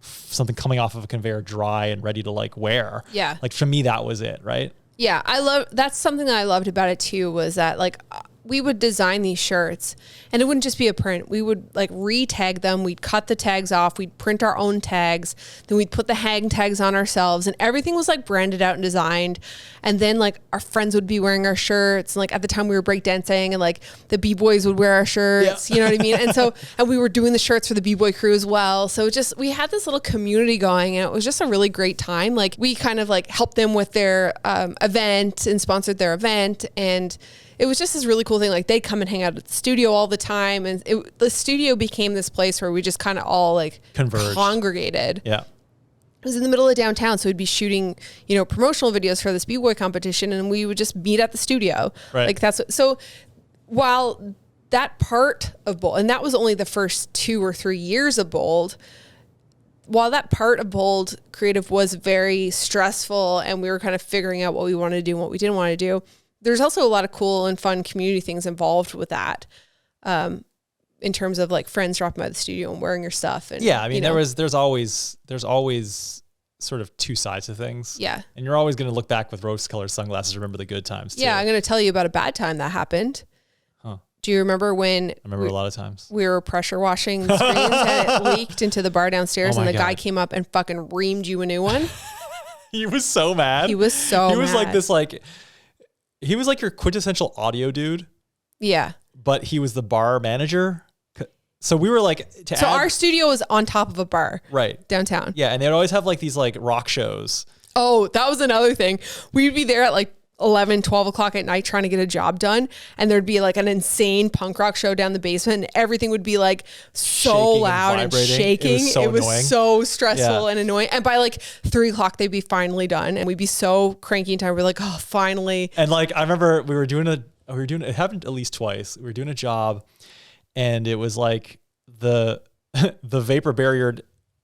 something coming off of a conveyor dry and ready to like wear. Yeah. Like for me, that was it. Right. Yeah. That's something that I loved about it too, was that like we would design these shirts and it wouldn't just be a print. We would like re-tag them. We'd cut the tags off. We'd print our own tags. Then we'd put the hang tags on ourselves, and everything was like branded out and designed. And then like our friends would be wearing our shirts. And like at the time we were breakdancing, and like the B-boys would wear our shirts, you know what I mean? And so, and we were doing the shirts for the B-boy crew as well. So we had this little community going, and it was just a really great time. Like we kind of like helped them with their event and sponsored their event. And it was just this really cool thing. Like they'd come and hang out at the studio all the time. And the studio became this place where we just kind of all like converged, congregated. Yeah. It was in the middle of downtown. So we'd be shooting, promotional videos for this B-boy competition, and we would just meet at the studio. Right. Like so while that part of Bold, and that was only the first 2 or 3 years of Bold, while that part of Bold Creative was very stressful and we were kind of figuring out what we wanted to do and what we didn't want to do, there's also a lot of cool and fun community things involved with that, in terms of like friends dropping by the studio and wearing your stuff. And yeah, I mean, there's always sort of two sides to things. Yeah. And you're always going to look back with rose-colored sunglasses, remember the good times too. Yeah, I'm going to tell you about a bad time that happened. Huh. Do you remember when... I remember a lot of times. We were pressure washing the screens and it leaked into the bar downstairs, and the guy came up and fucking reamed you a new one? He was so mad. He was so mad. He was like this, like... He was like your quintessential audio dude. Yeah. But he was the bar manager. So we were like... our studio was on top of a bar. Right. Downtown. Yeah, and they'd always have like these like rock shows. Oh, that was another thing. We'd be there at like 11, 12 o'clock at night trying to get a job done, and there'd be like an insane punk rock show down the basement, and everything would be like so shaking loud and shaking. It was so stressful and annoying. And by like 3 o'clock, they'd be finally done, and we'd be so cranky in time. We're like, oh, finally. And like, I remember it happened at least twice. We were doing a job, and it was like the vapor barrier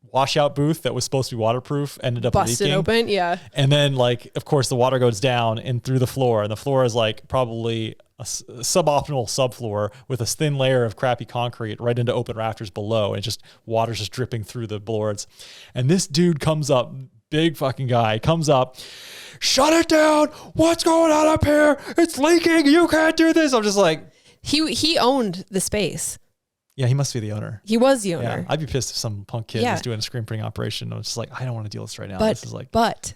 washout booth that was supposed to be waterproof ended up busted leaking. Open. Yeah. And then like, of course the water goes down and through the floor, and the floor is like probably a suboptimal subfloor with a thin layer of crappy concrete right into open rafters below. And just water's just dripping through the boards. And this dude comes up, big fucking guy comes up, shut it down. What's going on up here? It's leaking. You can't do this. I'm just like, he owned the space. Yeah, he must be the owner. He was the owner. Yeah, I'd be pissed if some punk kid was doing a screen printing operation. I was just like, I don't want to deal with this right now. But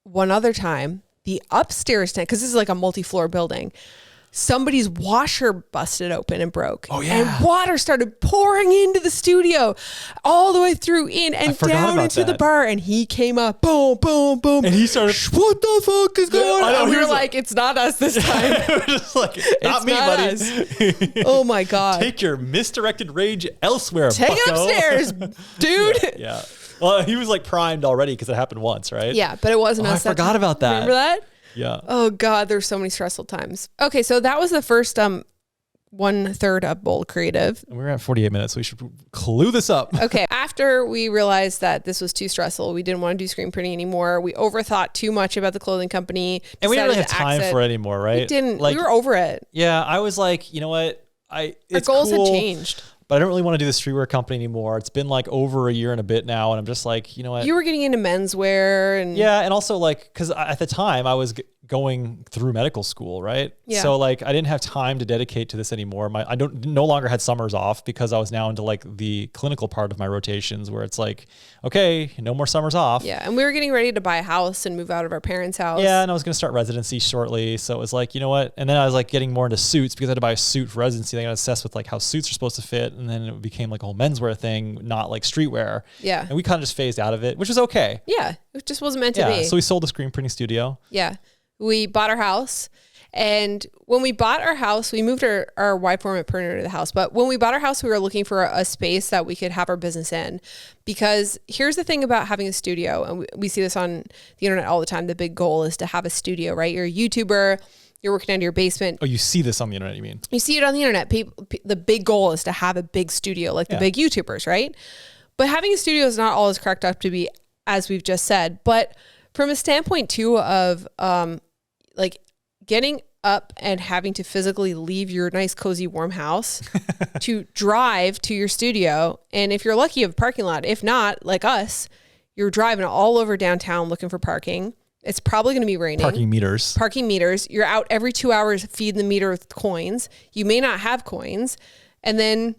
one other time, the upstairs tent, because this is like a multi-floor building, somebody's washer busted open and broke. Oh yeah. And water started pouring into the studio all the way through in and down into the bar. And he came up, boom, boom, boom. And he started, what the fuck is going on? And we were like, it's not us this time. Just like, not me, buddy. Us. Oh my God. Take your misdirected rage elsewhere, Take it upstairs, dude. Yeah. Well, he was like primed already because it happened once, right? Yeah, but it wasn't us. I forgot about that. Remember that? Yeah. Oh God, there's so many stressful times. Okay, so that was the first 1/3 of Bold Creative. And we're at 48 minutes, so we should clue this up. Okay, after we realized that this was too stressful, we didn't want to do screen printing anymore. We overthought too much about the clothing company. And we didn't really have time for it anymore, right? We didn't. Like, we were over it. Yeah, I was like, you know what? Our goals had changed. But I don't really want to do the streetwear company anymore. It's been like over a year and a bit now. And I'm just like, you know what? You were getting into menswear. And yeah. And also like, because at the time I was going through medical school, right? Yeah. So like I didn't have time to dedicate to this anymore. I no longer had summers off because I was now into like the clinical part of my rotations where it's like, okay, no more summers off. Yeah. And we were getting ready to buy a house and move out of our parents' house. Yeah. And I was going to start residency shortly. So it was like, you know what? And then I was like getting more into suits because I had to buy a suit for residency. I got obsessed with like how suits are supposed to fit. and then it became like a whole menswear thing, not like streetwear. Yeah. And we kind of just phased out of it, which was okay. Yeah. It just wasn't meant to be. So we sold the screen printing studio. Yeah. We bought our house. And when we bought our house, we moved our wide format printer to the house. But when we bought our house, we were looking for a space that we could have our business in. Because here's the thing about having a studio, and we see this on the internet all the time. The big goal is to have a studio, right? You're a YouTuber, you're working out of your basement. Oh, you see this on the internet, you mean? You see it on the internet. The big goal is to have a big studio, like the big YouTubers, right? But having a studio is not always cracked up to be, as we've just said. But from a standpoint too of like getting up and having to physically leave your nice, cozy, warm house to drive to your studio. And if you're lucky, you have a parking lot. If not, like us, you're driving all over downtown looking for parking. It's probably going to be raining. Parking meters. You're out every 2 hours feeding the meter with coins. You may not have coins. And then...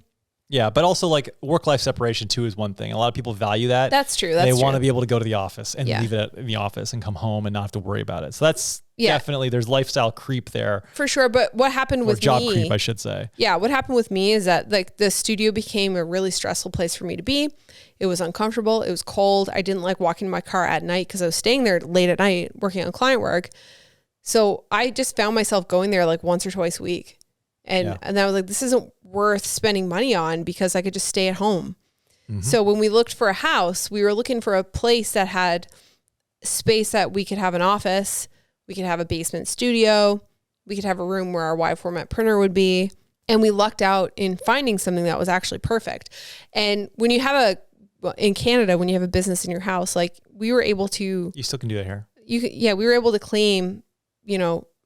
Yeah, but also like work-life separation too is one thing. A lot of people value that. That's true. They want to be able to go to the office and leave it in the office and come home and not have to worry about it. So that's definitely, there's lifestyle creep there. For sure. But what happened with job creep, I should say. Yeah. What happened with me is that like the studio became a really stressful place for me to be. It was uncomfortable. It was cold. I didn't like walking in my car at night because I was staying there late at night working on client work. So I just found myself going there like once or twice a week. And I was like, this isn't worth spending money on because I could just stay at home. Mm-hmm. So when we looked for a house, we were looking for a place that had space that we could have an office, we could have a basement studio, we could have a room where our wide format printer would be. And we lucked out in finding something that was actually perfect. And when you have in Canada, when you have a business in your house, like we were able to... You still can do that here. We were able to claim,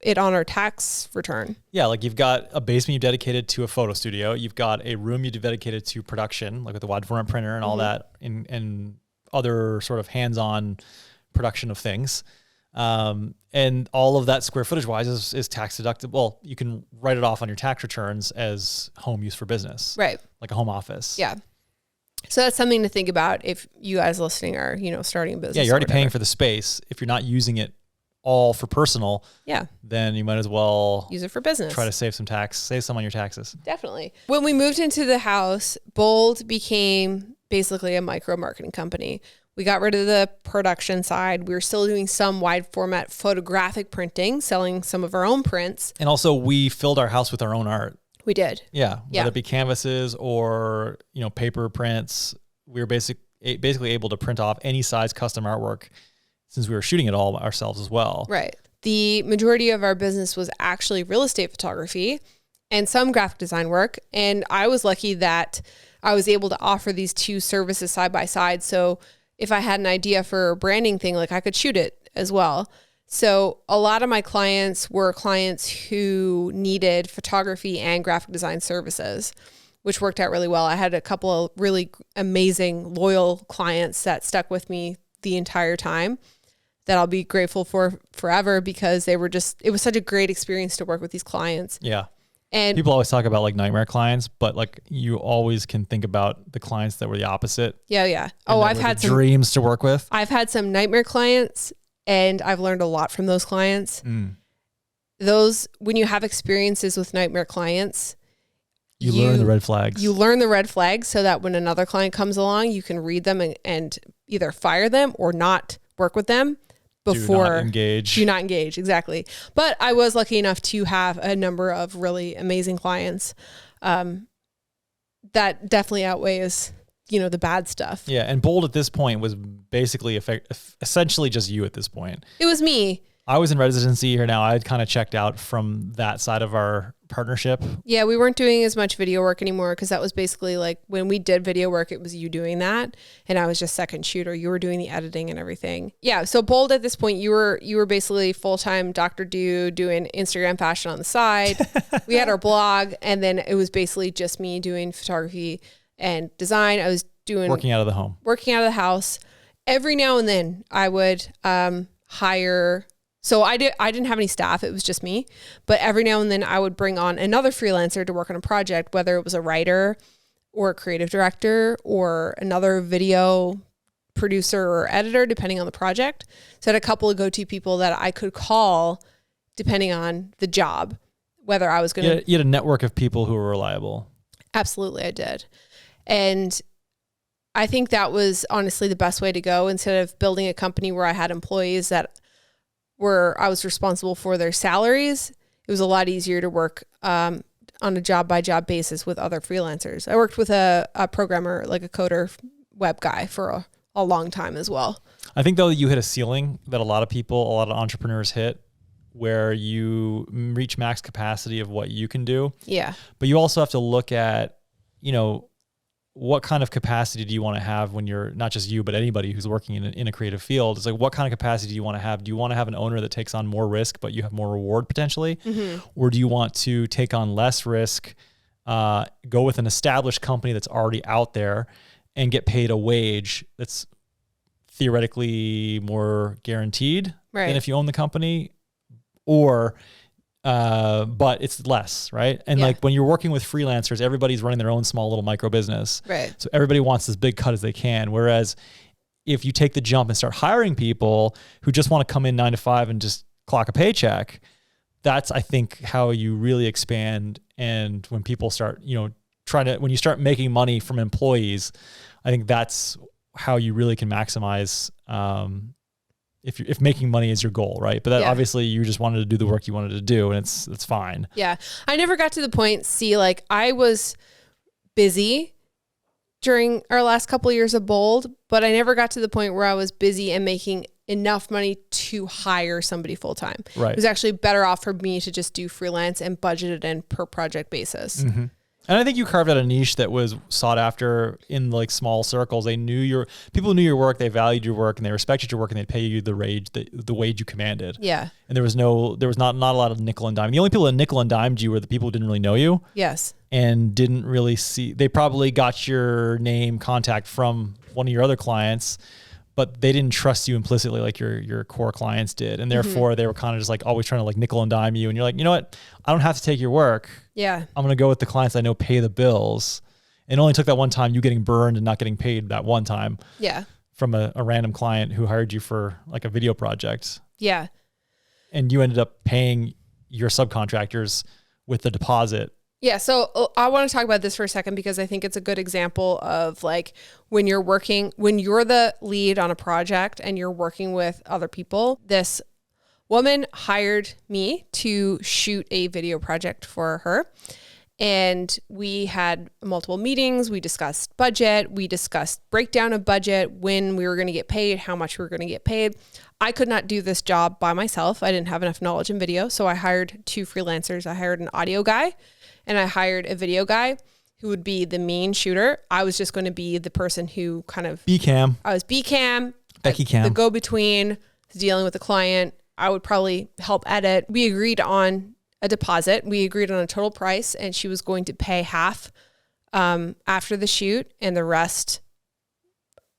it on our tax return. Yeah, like you've got a basement you dedicated to a photo studio. You've got a room you dedicated to production, like with the wide format printer and all that, and other sort of hands-on production of things. And all of that square footage wise is tax deductible. Well, you can write it off on your tax returns as home use for business, right? Like a home office. Yeah. So that's something to think about if you guys listening are, starting a business. Yeah, you're already paying for the space. If you're not using it all for personal, then you might as well use it for business. Try to save some on your taxes. Definitely. When we moved into the house, Bold became basically a micro marketing company. We got rid of the production side. We were still doing some wide format photographic printing, selling some of our own prints. And also we filled our house with our own art. We did. Yeah. Whether it be canvases or, paper prints, we were basically able to print off any size custom artwork since we were shooting it all ourselves as well. Right. The majority of our business was actually real estate photography and some graphic design work. And I was lucky that I was able to offer these two services side by side. So if I had an idea for a branding thing, like I could shoot it as well. So a lot of my clients were clients who needed photography and graphic design services, which worked out really well. I had a couple of really amazing, loyal clients that stuck with me the entire time that I'll be grateful for forever because it was such a great experience to work with these clients. Yeah. And people always talk about like nightmare clients, but like you always can think about the clients that were the opposite. Yeah. Yeah. Oh, I've had some dreams to work with. I've had some nightmare clients and I've learned a lot from those clients. When you have experiences with nightmare clients, you learn the red flags. You learn the red flags so that when another client comes along, you can read them and either fire them or not work with them. Before do not engage. Exactly. But I was lucky enough to have a number of really amazing clients. That definitely outweighs, the bad stuff. Yeah. And Bold at this point was basically essentially just you at this point. It was me. I was in residency here now. I had kind of checked out from that side of our partnership. Yeah, we weren't doing as much video work anymore because that was basically like when we did video work, it was you doing that. And I was just second shooter. You were doing the editing and everything. Yeah. So Bold at this point, you were basically full-time Dr. Dude doing Instagram fashion on the side. We had our blog and then it was basically just me doing photography and design. I was doing working out of the house. Every now and then I would hire. So I didn't have any staff. It was just me. But every now and then I would bring on another freelancer to work on a project, whether it was a writer or a creative director or another video producer or editor, depending on the project. So I had a couple of go-to people that I could call depending on the job, whether I was going to... You had a network of people who were reliable. Absolutely, I did. And I think that was honestly the best way to go. Instead of building a company where I had employees that I was responsible for their salaries, it was a lot easier to work on a job by job basis with other freelancers. I worked with a programmer, like a coder web guy for a long time as well. I think though you hit a ceiling that a lot of entrepreneurs hit, where you reach max capacity of what you can do. Yeah. But you also have to look at, what kind of capacity do you want to have when you're, not just you, but anybody who's working in a creative field? It's like, what kind of capacity do you want to have? Do you want to have an owner that takes on more risk, but you have more reward potentially? Mm-hmm. Or do you want to take on less risk, go with an established company that's already out there and get paid a wage that's theoretically more guaranteed than if you own the company? Or but it's less, right? And like when you're working with freelancers, everybody's running their own small little micro business. Right. So everybody wants this big cut as they can. Whereas if you take the jump and start hiring people who just want to come in 9 to 5 and just clock a paycheck, that's, I think, how you really expand. And when people start, when you start making money from employees, I think that's how you really can maximize, if making money is your goal, right? But that obviously you just wanted to do the work you wanted to do, and it's fine. Yeah. I never got to the point, I was busy during our last couple of years of Bold, but I never got to the point where I was busy and making enough money to hire somebody full time. Right. It was actually better off for me to just do freelance and budget it in per project basis. Mm-hmm. And I think you carved out a niche that was sought after in like small circles. People knew your work, they valued your work, and they respected your work, and they'd pay you the wage you commanded. Yeah. And there was not a lot of nickel and dime. The only people that nickel and dimed you were the people who didn't really know you. Yes. And didn't really they probably got your name contact from one of your other clients, but they didn't trust you implicitly like your core clients did. And therefore they were kind of just like always trying to like nickel and dime you. And you're like, you know what? I don't have to take your work. Yeah. I'm going to go with the clients I know pay the bills. It only took that one time, you getting burned and not getting paid that one time. Yeah. From a random client who hired you for like a video project. Yeah. And you ended up paying your subcontractors with the deposit. Yeah. So I want to talk about this for a second, because I think it's a good example of like when you're the lead on a project and you're working with other people. This woman hired me to shoot a video project for her. And we had multiple meetings. We discussed budget. We discussed breakdown of budget, when we were going to get paid, how much we were going to get paid. I could not do this job by myself. I didn't have enough knowledge in video. So I hired 2 freelancers. I hired an audio guy and I hired a video guy who would be the main shooter. I was just going to be the person who kind of... B-cam. I was B-cam. Becki cam. The go-between, dealing with the client. I would probably help edit. We agreed on a deposit. We agreed on a total price, and she was going to pay half after the shoot and the rest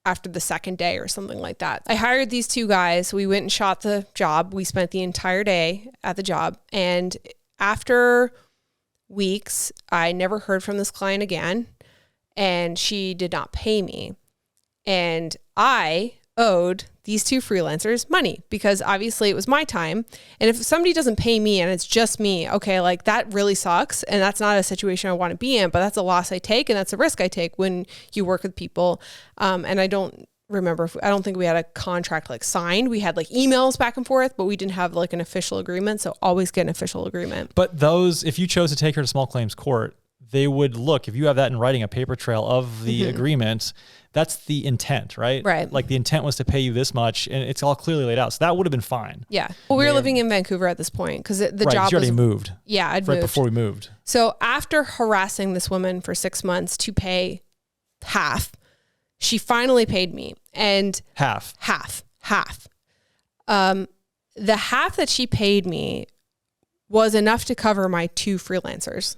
after the second day or something like that. I hired these 2 guys. We went and shot the job. We spent the entire day at the job. And after weeks, I never heard from this client again, and she did not pay me. And I owed these 2 freelancers money, because obviously it was my time. And if somebody doesn't pay me and it's just me, okay, like that really sucks. And that's not a situation I want to be in, but that's a loss I take. And that's a risk I take when you work with people. And I don't think we had a contract like signed. We had like emails back and forth, but we didn't have like an official agreement. So always get an official agreement. But if you chose to take her to small claims court, they would look, if you have that in writing, a paper trail of the agreement, that's the intent, right? Right. Like the intent was to pay you this much, and it's all clearly laid out. So that would have been fine. Yeah. Well, we were living in Vancouver at this point, because the job you already moved. Yeah, I'd right moved. Before we moved. So after harassing this woman for 6 months to pay half, she finally paid me. And half. The half that she paid me was enough to cover my 2 freelancers,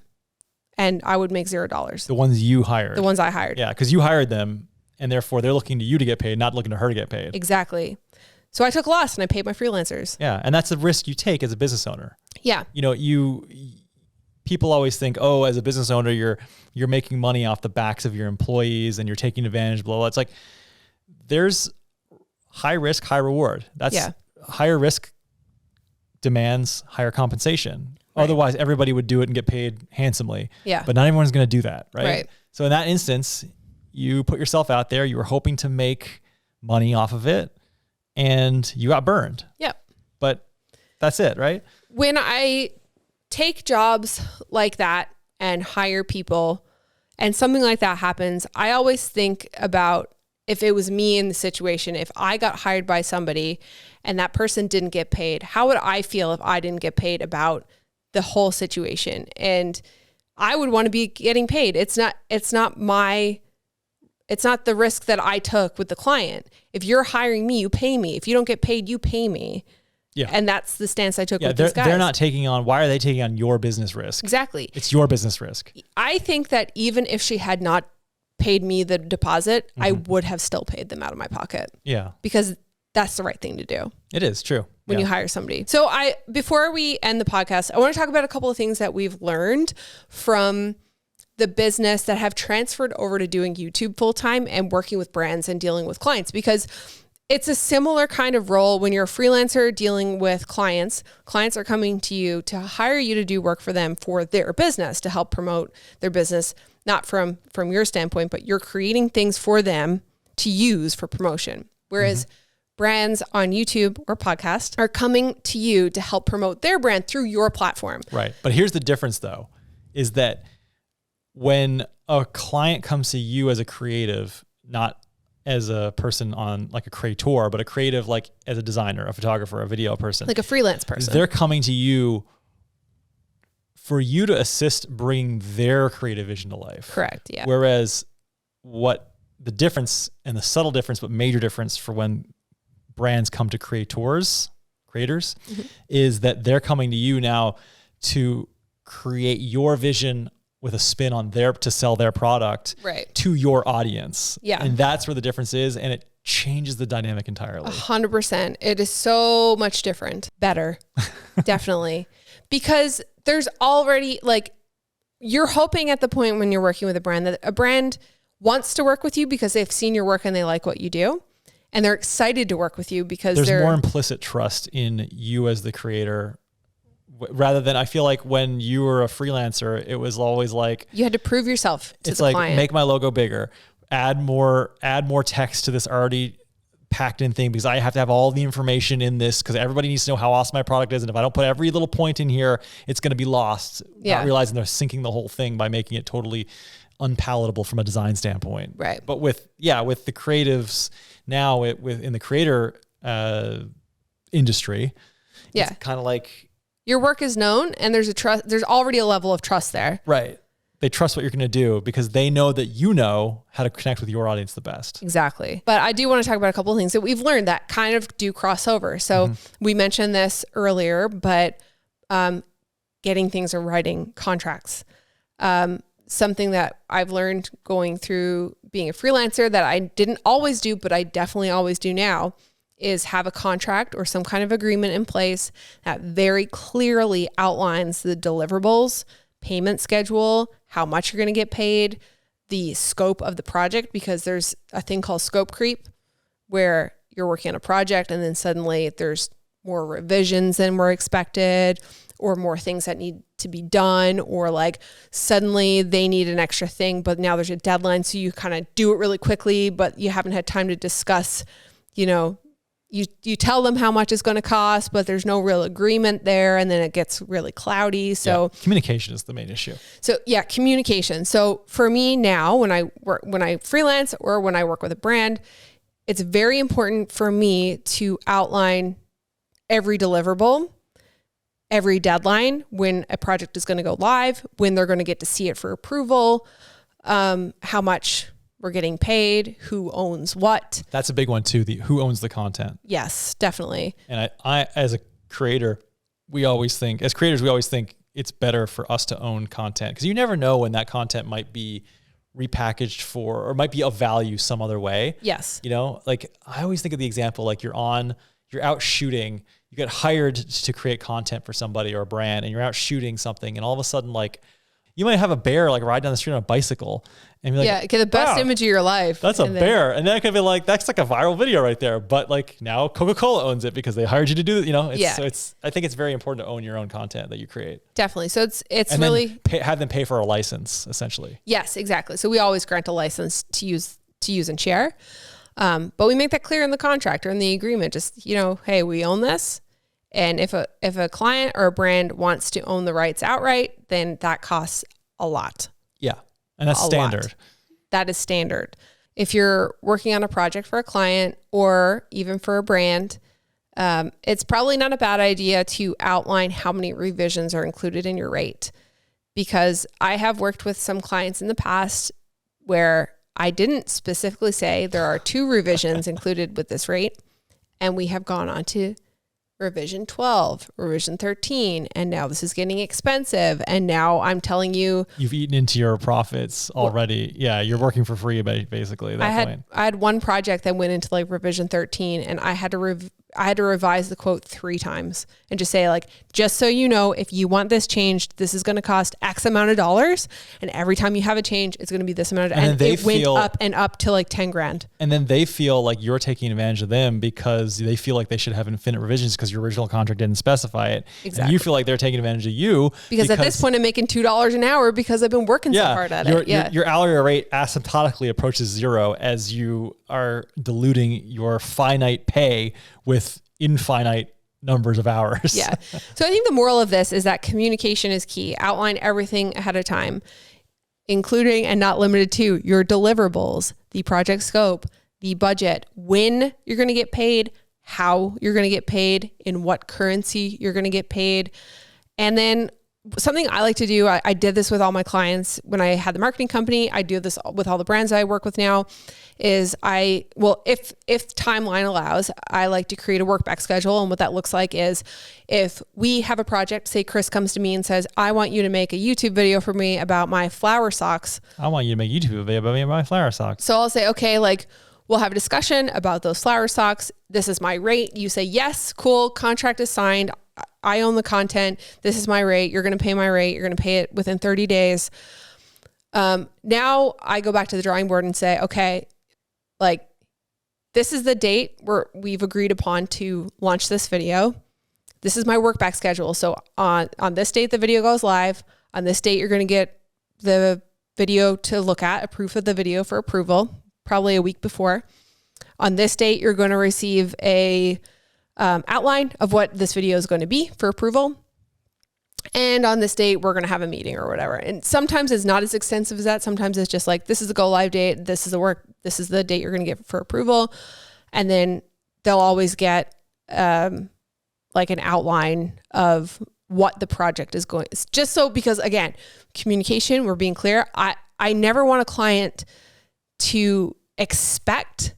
and I would make $0. The ones you hired. The ones I hired. Yeah, because you hired them, and therefore they're looking to you to get paid, not looking to her to get paid. Exactly. So I took a loss and I paid my freelancers. Yeah, and that's a risk you take as a business owner. Yeah. People always think, oh, as a business owner, you're making money off the backs of your employees and you're taking advantage, blah, blah. It's like there's high risk, high reward. That's higher risk demands higher compensation. Otherwise, everybody would do it and get paid handsomely. Yeah. But not everyone's going to do that, right? Right. So in that instance, you put yourself out there. You were hoping to make money off of it, and you got burned. Yep. But that's it, right? When I take jobs like that and hire people and something like that happens, I always think about if it was me in the situation, if I got hired by somebody and that person didn't get paid, how would I feel if I didn't get paid about the whole situation? And I would want to be getting paid. It's not the risk that I took with the client. If you're hiring me, you pay me. If you don't get paid, you pay me. Yeah. And that's the stance I took with these guys. They're not taking on, why are they taking on your business risk? Exactly. It's your business risk. I think that even if she had not paid me the deposit, I would have still paid them out of my pocket. Yeah. Because that's the right thing to do. It is true. When you hire somebody. So before we end the podcast, I want to talk about a couple of things that we've learned from the business that have transferred over to doing YouTube full time and working with brands and dealing with clients, because it's a similar kind of role when you're a freelancer dealing with clients. Clients are coming to you to hire you to do work for them for their business, to help promote their business, not from your standpoint, but you're creating things for them to use for promotion. Whereas brands on YouTube or podcast are coming to you to help promote their brand through your platform. Right. But here's the difference though, is that when a client comes to you as a creative, not as a person on like a creator, but a creative, like as a designer, a photographer, a video person, like a freelance person, they're coming to you for you to assist bringing their creative vision to life. Correct. Yeah. Whereas what the difference and the subtle difference, but major difference for when brands come to creators, is that they're coming to you now to create your vision with a spin on to sell their product to your audience. Yeah. And that's where the difference is. And it changes the dynamic entirely. 100%. It is so much different. Better. Definitely. Because there's already you're hoping at the point when you're working with a brand that a brand wants to work with you because they've seen your work and they like what you do. And they're excited to work with you because there's more implicit trust in you as the creator, rather than, I feel like when you were a freelancer, it was always like you had to prove yourself to the client. Make my logo bigger, add more text to this already packed in thing, because I have to have all the information in this because everybody needs to know how awesome my product is. And if I don't put every little point in here, it's going to be lost. Not realizing they're sinking the whole thing by making it totally unpalatable from a design standpoint. Right. But with the creatives now, in the creator industry, it's kind of like your work is known and there's already a level of trust there. Right. They trust what you're going to do because they know that you know how to connect with your audience the best. Exactly. But I do want to talk about a couple of things that we've learned that kind of do cross over. So we mentioned this earlier, but getting things or writing contracts. Something that I've learned going through being a freelancer that I didn't always do, but I definitely always do now, is have a contract or some kind of agreement in place that very clearly outlines the deliverables, payment schedule, how much you're going to get paid, the scope of the project, because there's a thing called scope creep where you're working on a project and then suddenly there's more revisions than were expected or more things that need to be done, or like suddenly they need an extra thing, but now there's a deadline. So you kind of do it really quickly, but you haven't had time to discuss, you tell them how much it's going to cost, but there's no real agreement there. And then it gets really cloudy. So communication is the main issue. So communication. So for me now, when I freelance or when I work with a brand, it's very important for me to outline every deliverable, every deadline, when a project is going to go live, when they're going to get to see it for approval, how much we're getting paid, who owns what. That's a big one too. Who owns the content. Yes, definitely. And I as a creator, we always think it's better for us to own content, because you never know when that content might be repackaged for, or might be of value some other way. Yes. Like I always think of the example, like you're out shooting, you get hired to create content for somebody or a brand, and you're out shooting something, and all of a sudden, like, you might have a bear like ride down the street on a bicycle and be like, yeah, get the best wow, image of your life. that's a bear. And then it could be like, that's like a viral video right there. But like now Coca-Cola owns it because they hired you to do it. You know, so I think it's very important to own your own content that you create. Definitely. So it's and really have them pay for a license essentially. Yes, exactly. So we always grant a license to use and share. But we make that clear in the contract or in the agreement, just, hey, we own this. And if a client or a brand wants to own the rights outright, then that costs a lot. Yeah. And that's standard. That is standard. If you're working on a project for a client or even for a brand, it's probably not a bad idea to outline how many revisions are included in your rate. Because I have worked with some clients in the past where I didn't specifically say there are 2 revisions included with this rate. And we have gone on to revision 12, revision 13, and now this is getting expensive. And now I'm telling you, you've eaten into your profits already. Yeah, you're working for free basically at that point. I had one project that went into like revision 13, and I had to revise the quote 3 times and just say like, just so you know, if you want this changed, this is going to cost X amount of dollars. And every time you have a change, it's going to be this amount. And it went up and up to like 10 grand. And then they feel like you're taking advantage of them because they feel like they should have infinite revisions because your original contract didn't specify it. Exactly. And you feel like they're taking advantage of you. Because at this point I'm making $2 an hour because I've been working so hard at it. Your hourly rate asymptotically approaches 0 as you are diluting your finite pay with infinite numbers of hours. Yeah. So I think the moral of this is that communication is key. Outline everything ahead of time, including and not limited to your deliverables, the project scope, the budget, when you're going to get paid, how you're going to get paid, in what currency you're going to get paid. And then something I like to do, I did this with all my clients when I had the marketing company. I do this with all the brands I work with now, is if timeline allows, I like to create a work back schedule. And what that looks like is if we have a project, say Chris comes to me and says, I want you to make a YouTube video for me about my flower socks. I want you to make a YouTube video about me and my flower socks. So I'll say, okay, like we'll have a discussion about those flower socks. This is my rate. You say, yes, cool. Contract is signed. I own the content. This is my rate. You're going to pay my rate. You're going to pay it within 30 days. Now I go back to the drawing board and say, okay, like this is the date where we've agreed upon to launch this video. This is my work back schedule. So on this date, the video goes live. On this date, you're going to get the video to look at, a proof of the video for approval, probably a week before. On this date, you're going to receive a outline of what this video is going to be for approval. And on this date, we're going to have a meeting or whatever. And sometimes it's not as extensive as that. Sometimes it's just like, this is the go live date. This is the date you're going to get for approval. And then they'll always get like an outline of what the project is going. Just so, because again, communication, we're being clear. I never want a client to expect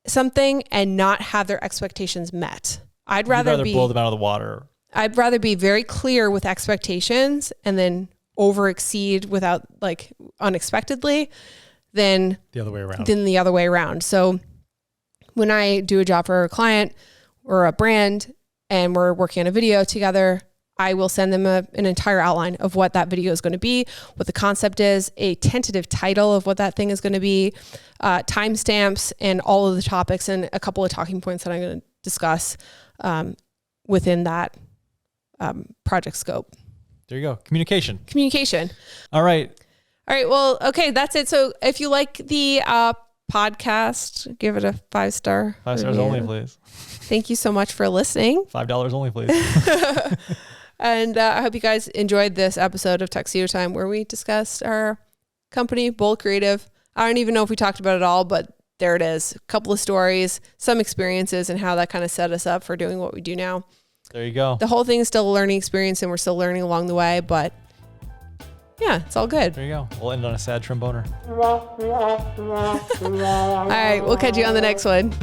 something and not have their expectations met. I'd rather blow them out of the water. I'd rather be very clear with expectations and then over exceed without like unexpectedly than the other way around. So when I do a job for a client or a brand and we're working on a video together, I will send them an entire outline of what that video is going to be, what the concept is, a tentative title of what that thing is going to be, timestamps, and all of the topics and a couple of talking points that I'm going to discuss within that project scope. There you go. Communication. All right. Well, okay, that's it. So if you like the podcast, give it a 5-star. 5 stars only, please. Thank you so much for listening. $5 only, please. And I hope you guys enjoyed this episode of Tuxedo Time where we discussed our company, Bold Creative. I don't even know if we talked about it all, but there it is. A couple of stories, some experiences, and how that kind of set us up for doing what we do now. There you go. The whole thing is still a learning experience and we're still learning along the way, but yeah, it's all good. There you go. We'll end on a sad tromboner. All right, we'll catch you on the next one.